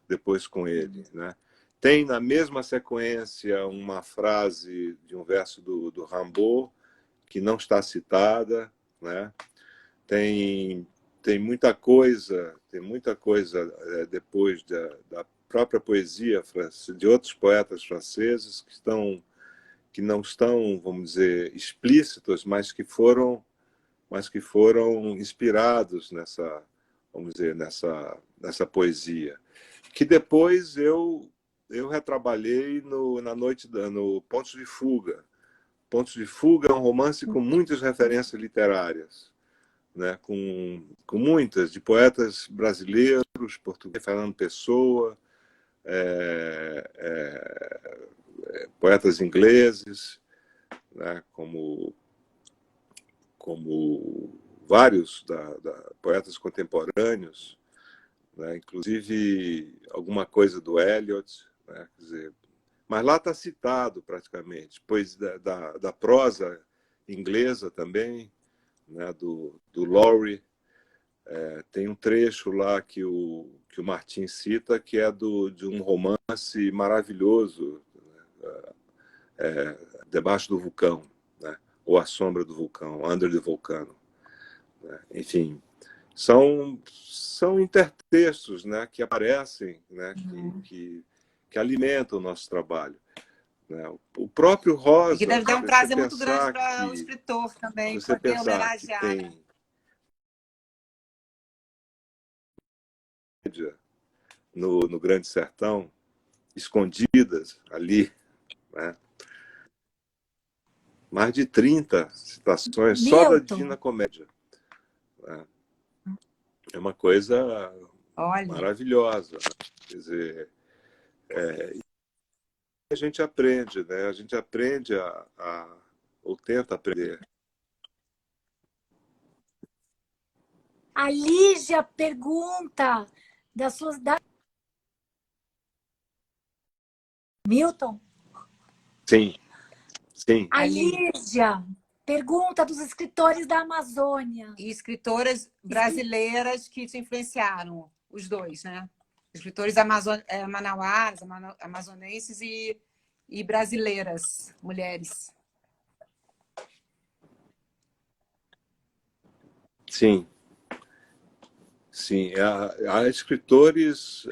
[SPEAKER 3] depois com ele, né? Tem na mesma sequência uma frase de um verso do Rimbaud que não está citada, né? Tem muita coisa, depois da própria poesia de outros poetas franceses que não estão, vamos dizer, explícitos, mas que foram inspirados nessa, vamos dizer, nessa poesia, que depois eu retrabalhei no Pontos de Fuga. Pontos de Fuga é um romance com muitas referências literárias, né? com muitas, de poetas brasileiros, português, Fernando Pessoa, poetas ingleses, né? como vários poetas contemporâneos, né? Inclusive alguma coisa do Eliot, né? Quer dizer, mas lá está citado praticamente, pois da prosa inglesa também, né? do Lowry, tem um trecho lá que o Martin cita, que é de um romance maravilhoso, Debaixo do Vulcão, né? Ou A Sombra do Vulcão, Under the Volcano, né? Enfim, são intertextos, né, que aparecem, né, que alimentam o nosso trabalho, né? O próprio Rosa,
[SPEAKER 2] E que deve dar um prazer muito grande para o escritor também,
[SPEAKER 3] você
[SPEAKER 2] poder
[SPEAKER 3] pensar
[SPEAKER 2] homenagear.
[SPEAKER 3] que tem no Grande Sertão, escondidas ali, né? Mais de 30 citações só da
[SPEAKER 1] Milton,
[SPEAKER 3] Divina Comédia, né? É uma coisa
[SPEAKER 2] Olha,
[SPEAKER 3] maravilhosa, né? Quer dizer, a gente aprende, né? A gente aprende ou tenta aprender.
[SPEAKER 1] a Lígia pergunta das suas... Milton?
[SPEAKER 3] Sim, sim.
[SPEAKER 1] A
[SPEAKER 2] Ali.
[SPEAKER 1] Lígia pergunta dos escritores da Amazônia.
[SPEAKER 2] E escritoras brasileiras que te influenciaram, os dois, né? Escritores manauaras, amazonenses e brasileiras, mulheres.
[SPEAKER 3] Sim, sim. Há escritores.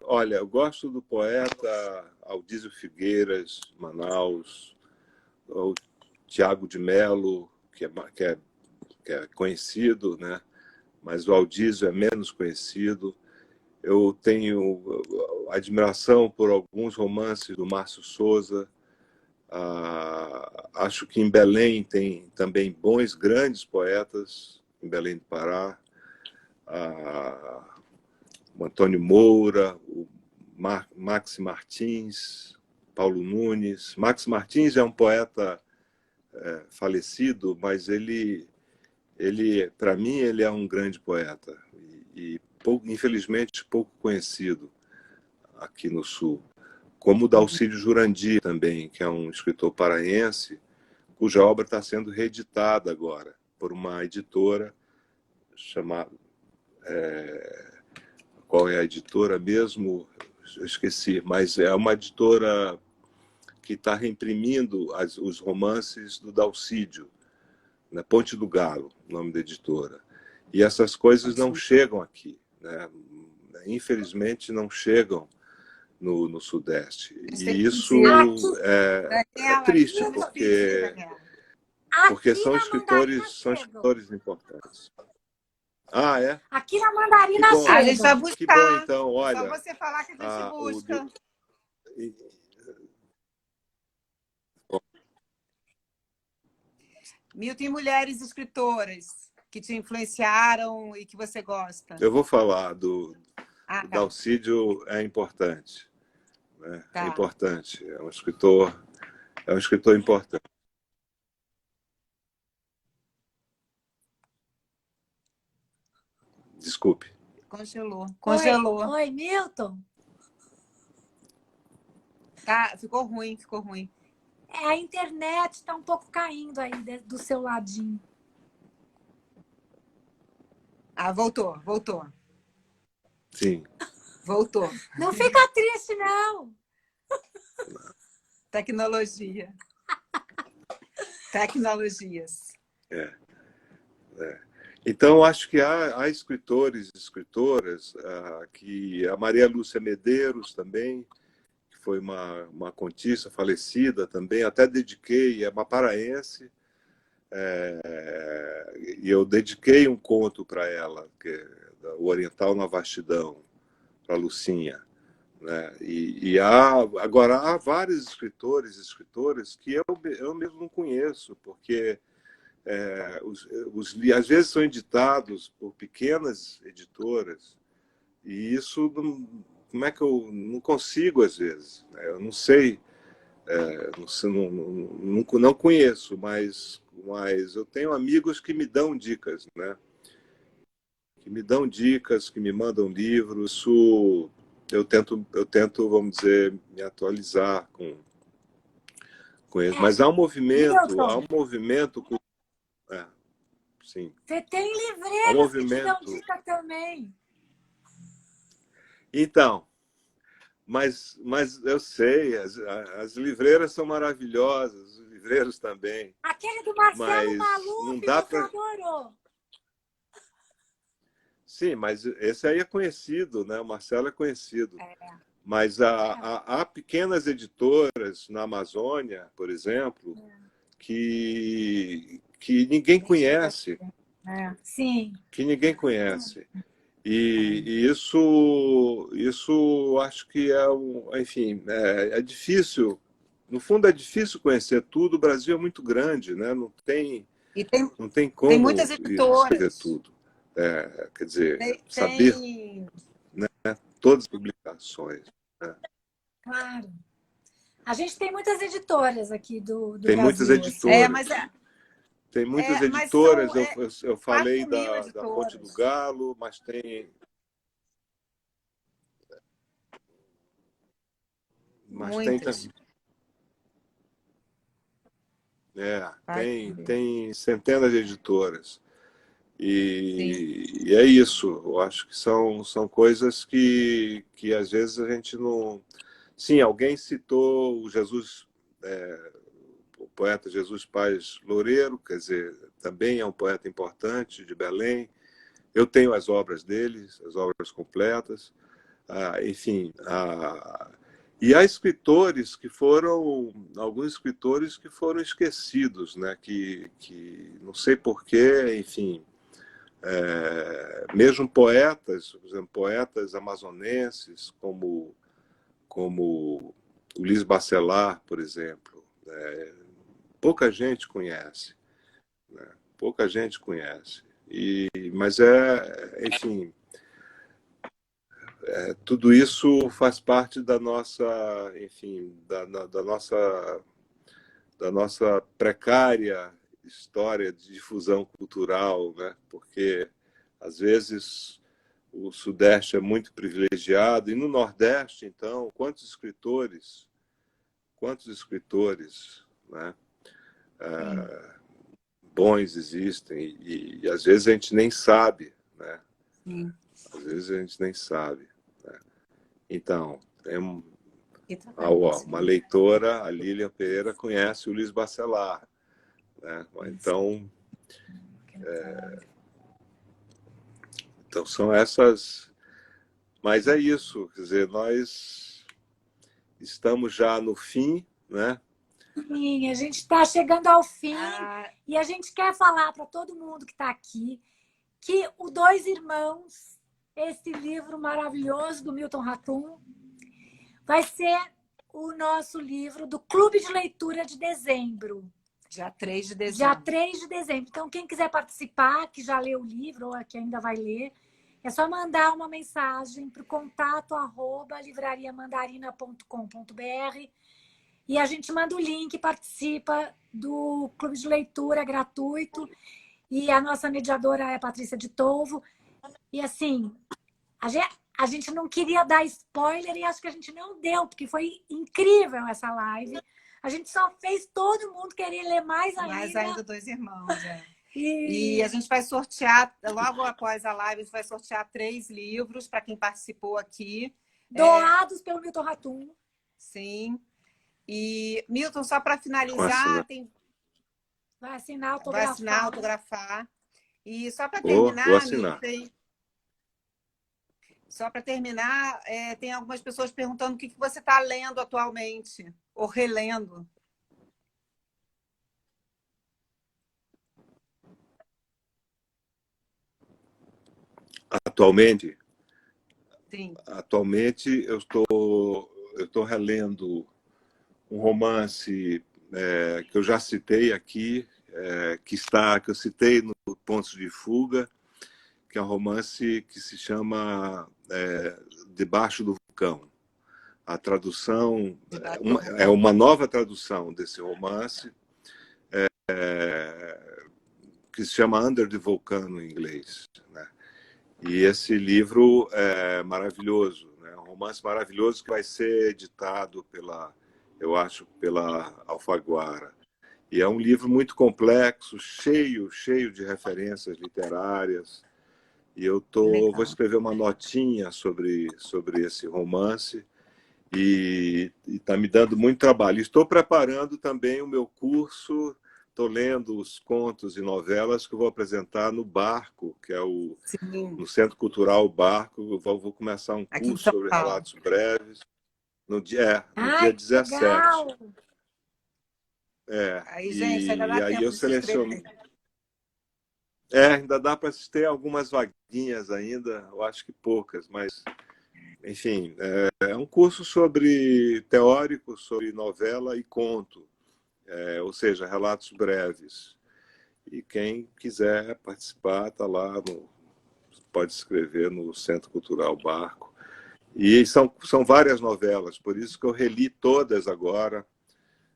[SPEAKER 3] Olha, eu gosto do poeta Aldísio Figueiras, Manaus, o Tiago de Mello, que é conhecido, né? Mas o Aldísio é menos conhecido. Eu tenho admiração por alguns romances do Márcio Souza. Acho que em Belém tem também bons, grandes poetas, em Belém do Pará. O Antônio Moura, o Max Martins, Paulo Nunes. Max Martins é um poeta falecido, mas ele para mim, ele é um grande poeta e infelizmente pouco conhecido aqui no Sul. Como o Dalcídio Jurandir também, que é um escritor paraense, cuja obra está sendo reeditada agora por uma editora chamada... qual é a editora mesmo? Eu esqueci, mas é uma editora que está reimprimindo os romances do Dalcídio, na Ponte do Galo, o nome da editora. E essas coisas não chegam aqui, né? Infelizmente não chegam no Sudeste. E isso é triste, porque são escritores importantes. Ah, é?
[SPEAKER 1] Aqui na Mandarina
[SPEAKER 3] Que bom.
[SPEAKER 2] A gente vai
[SPEAKER 1] chega.
[SPEAKER 2] buscar.
[SPEAKER 3] Que bom, então, olha.
[SPEAKER 2] Só você falar que a gente busca. Milton, e mulheres escritoras que te influenciaram e que você gosta?
[SPEAKER 3] Eu vou falar do
[SPEAKER 2] tá.
[SPEAKER 3] Dalcídio, é importante, né?
[SPEAKER 2] Tá.
[SPEAKER 3] É importante. É um escritor importante. Desculpe.
[SPEAKER 2] Congelou.
[SPEAKER 1] Oi, Milton.
[SPEAKER 2] Tá, ficou ruim.
[SPEAKER 1] A internet está um pouco caindo aí do seu ladinho.
[SPEAKER 2] Voltou.
[SPEAKER 3] Sim.
[SPEAKER 2] Voltou.
[SPEAKER 1] Não fica triste, não.
[SPEAKER 2] Tecnologia. Tecnologias.
[SPEAKER 3] É. Então, acho que há escritores e escritoras, que a Maria Lúcia Medeiros também, que foi uma contista falecida também, até dediquei, é uma paraense, e eu dediquei um conto para ela, que é O Oriental na Vastidão, para Lucinha. Né? Agora, há vários escritores e escritoras que eu mesmo não conheço, porque às vezes são editados por pequenas editoras, e isso como é que eu não consigo, às vezes, né? Eu não sei, não conheço, mas eu tenho amigos que me dão dicas, né? Que me dão dicas, que me mandam livros. Isso eu tento, vamos dizer, me atualizar com eles. Mas há um
[SPEAKER 1] Milton,
[SPEAKER 3] movimento, é, sim,
[SPEAKER 1] você tem
[SPEAKER 3] há um
[SPEAKER 1] livreiros que te dão
[SPEAKER 3] movimento.
[SPEAKER 1] dica também.
[SPEAKER 3] Então, mas eu sei, as livreiras são maravilhosas, os livreiros também,
[SPEAKER 1] Aquele do Marcelo
[SPEAKER 3] mas não
[SPEAKER 1] Maluf,
[SPEAKER 3] dá
[SPEAKER 1] você
[SPEAKER 3] para.
[SPEAKER 1] adorou.
[SPEAKER 3] Sim, mas esse aí é conhecido, né? O Marcelo é conhecido. Mas há pequenas editoras na Amazônia, por exemplo, que ninguém conhece,
[SPEAKER 1] Sim.
[SPEAKER 3] que ninguém conhece. E isso acho que enfim, é difícil. No fundo, é difícil conhecer tudo. O Brasil é muito grande, né?
[SPEAKER 2] E
[SPEAKER 3] Não tem
[SPEAKER 2] tem muitas
[SPEAKER 3] como escrever
[SPEAKER 2] editoras.
[SPEAKER 3] tudo. Quer dizer, saber
[SPEAKER 2] Tem...
[SPEAKER 3] todas as publicações. Né?
[SPEAKER 1] Claro. A gente tem muitas editoras aqui do
[SPEAKER 3] Tem muitas
[SPEAKER 1] Brasil, assim.
[SPEAKER 3] editoras. Tem muitas
[SPEAKER 2] mas
[SPEAKER 3] editoras.
[SPEAKER 2] são
[SPEAKER 3] Eu falei
[SPEAKER 2] 4.000
[SPEAKER 3] da Ponte do
[SPEAKER 2] editoras.
[SPEAKER 3] Galo, mas tem
[SPEAKER 2] Muitas.
[SPEAKER 3] também. Tem centenas de editoras.
[SPEAKER 2] Sim.
[SPEAKER 3] E é isso. Eu acho que são coisas que às vezes a gente não. Sim, alguém citou o poeta Jesus Paz Loureiro, quer dizer, também é um poeta importante de Belém. Eu tenho as obras dele, as obras completas. Enfim, e há escritores alguns escritores que foram esquecidos, né? Que não sei porquê, enfim, mesmo poetas, por exemplo, poetas amazonenses como Ulisses Bacelar, por exemplo, pouca gente conhece, né? Pouca gente conhece. Mas enfim, tudo isso faz parte da nossa, enfim, da nossa precária história de difusão cultural, né? Porque às vezes o Sudeste é muito privilegiado e no Nordeste, então, quantos escritores, né? Bons existem e às vezes a gente nem sabe, né?
[SPEAKER 2] Sim.
[SPEAKER 3] Às vezes a gente nem sabe. Né? Então, tem uma leitora, a Lilian Pereira, conhece o Luiz Bacelar. Né? Então são essas. Mas é isso, quer dizer, nós estamos já no fim, né?
[SPEAKER 1] Sim, a gente está chegando ao fim e a gente quer falar para todo mundo que está aqui que o Dois Irmãos, esse livro maravilhoso do Milton Ratum, vai ser o nosso livro do Clube de Leitura de dezembro.
[SPEAKER 2] Dia 3 de dezembro.
[SPEAKER 1] Dia 3 de dezembro. Então, quem quiser participar, que já leu o livro ou que ainda vai ler, é só mandar uma mensagem para o contato@livrariamandarina.com.br e a gente manda o link, participa do clube de leitura gratuito. E a nossa mediadora é a Patrícia de Tovo. E assim, a gente não queria dar spoiler e acho que a gente não deu, porque foi incrível essa live. A gente só fez todo mundo querer ler mais ainda.
[SPEAKER 2] Mais ainda Dois Irmãos, E a gente vai sortear, logo após a live, a gente vai sortear 3 livros para quem participou aqui.
[SPEAKER 1] Doados pelo Milton Ratum.
[SPEAKER 2] Sim. E, Milton, só para
[SPEAKER 3] Com
[SPEAKER 2] finalizar,
[SPEAKER 1] Vai assinar,
[SPEAKER 2] vai
[SPEAKER 1] autografar.
[SPEAKER 2] assinar, autografar. E só para
[SPEAKER 3] vou
[SPEAKER 2] terminar,
[SPEAKER 3] assinar.
[SPEAKER 2] tem algumas pessoas perguntando o que você está lendo atualmente, ou relendo.
[SPEAKER 3] Atualmente,
[SPEAKER 2] Sim.
[SPEAKER 3] atualmente eu estou relendo um romance que eu já citei aqui, que eu citei no Pontos de Fuga, que é um romance que se chama Debaixo do Vulcão. A tradução é uma nova tradução desse romance, que se chama Under the Volcano em inglês, né? E esse livro é maravilhoso, né? Um romance maravilhoso que vai ser editado eu acho, pela Alfaguara. E é um livro muito complexo, cheio de referências literárias. E vou escrever uma notinha sobre esse romance e está me dando muito trabalho. Estou preparando também o meu curso. Estou lendo os contos e novelas que eu vou apresentar no Barco, que é no Centro Cultural Barco. Eu vou começar um curso sobre relatos breves no dia 17.
[SPEAKER 1] Legal.
[SPEAKER 2] Aí, gente, ainda dá tempo
[SPEAKER 3] eu
[SPEAKER 2] de se inscrever.
[SPEAKER 3] seleciono. Ainda dá para ter algumas vaguinhas ainda, eu acho que poucas, mas, enfim, é um curso teórico sobre novela e conto. Ou seja, relatos breves. E quem quiser participar, está lá, pode escrever no Centro Cultural Barco. E são várias novelas, por isso que eu reli todas agora,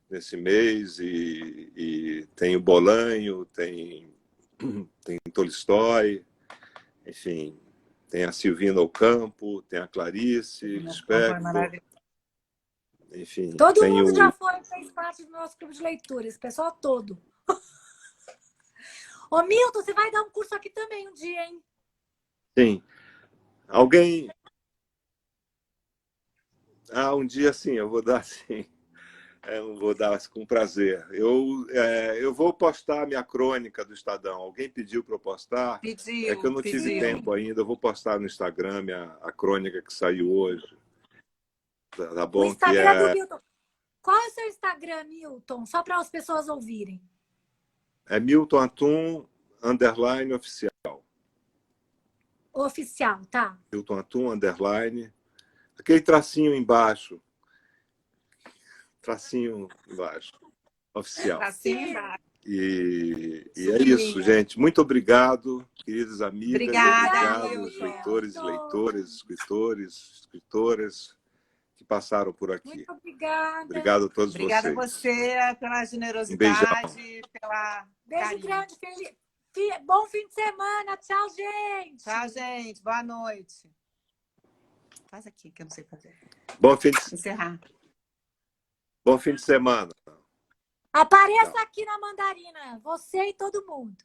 [SPEAKER 3] nesse mês, e tem o Bolanho, tem Tolstói, enfim, tem a Silvina Ocampo, tem a Clarice Lispector. Enfim,
[SPEAKER 1] todo mundo já fez parte do nosso clube de leitura, esse pessoal todo. Ô, Milton, você vai dar um curso aqui também um dia, hein?
[SPEAKER 3] Sim. Alguém... um dia sim, eu vou dar sim. Eu vou dar com prazer. Eu vou postar minha crônica do Estadão. Alguém pediu para eu postar?
[SPEAKER 2] Pediu,
[SPEAKER 3] É que eu não tive tempo ainda. Eu vou postar no Instagram a crônica que saiu hoje. Tá bom?
[SPEAKER 1] O Instagram do Milton. Qual é o seu Instagram, Milton? Só para as pessoas ouvirem.
[SPEAKER 3] É Milton Atum, _oficial.
[SPEAKER 1] Oficial, tá?
[SPEAKER 3] Milton Atum, _. Aquele tracinho embaixo. Tracinho embaixo. Oficial.
[SPEAKER 2] Tracinho embaixo.
[SPEAKER 3] E é isso, gente. Muito obrigado, queridas amigas.
[SPEAKER 2] Obrigada,
[SPEAKER 3] obrigados, leitores e leitoras, escritoras que passaram por aqui.
[SPEAKER 1] Muito obrigada.
[SPEAKER 3] Obrigado a todos vocês.
[SPEAKER 2] Obrigada a você pela generosidade, pela
[SPEAKER 1] beijo
[SPEAKER 2] carinho.
[SPEAKER 1] grande, bom fim de semana. Tchau, gente.
[SPEAKER 2] Tchau, gente. Boa noite. Faz aqui, que eu não sei fazer.
[SPEAKER 3] Encerrar. Bom fim de semana.
[SPEAKER 1] Apareça aqui na Mandarina, você e todo mundo.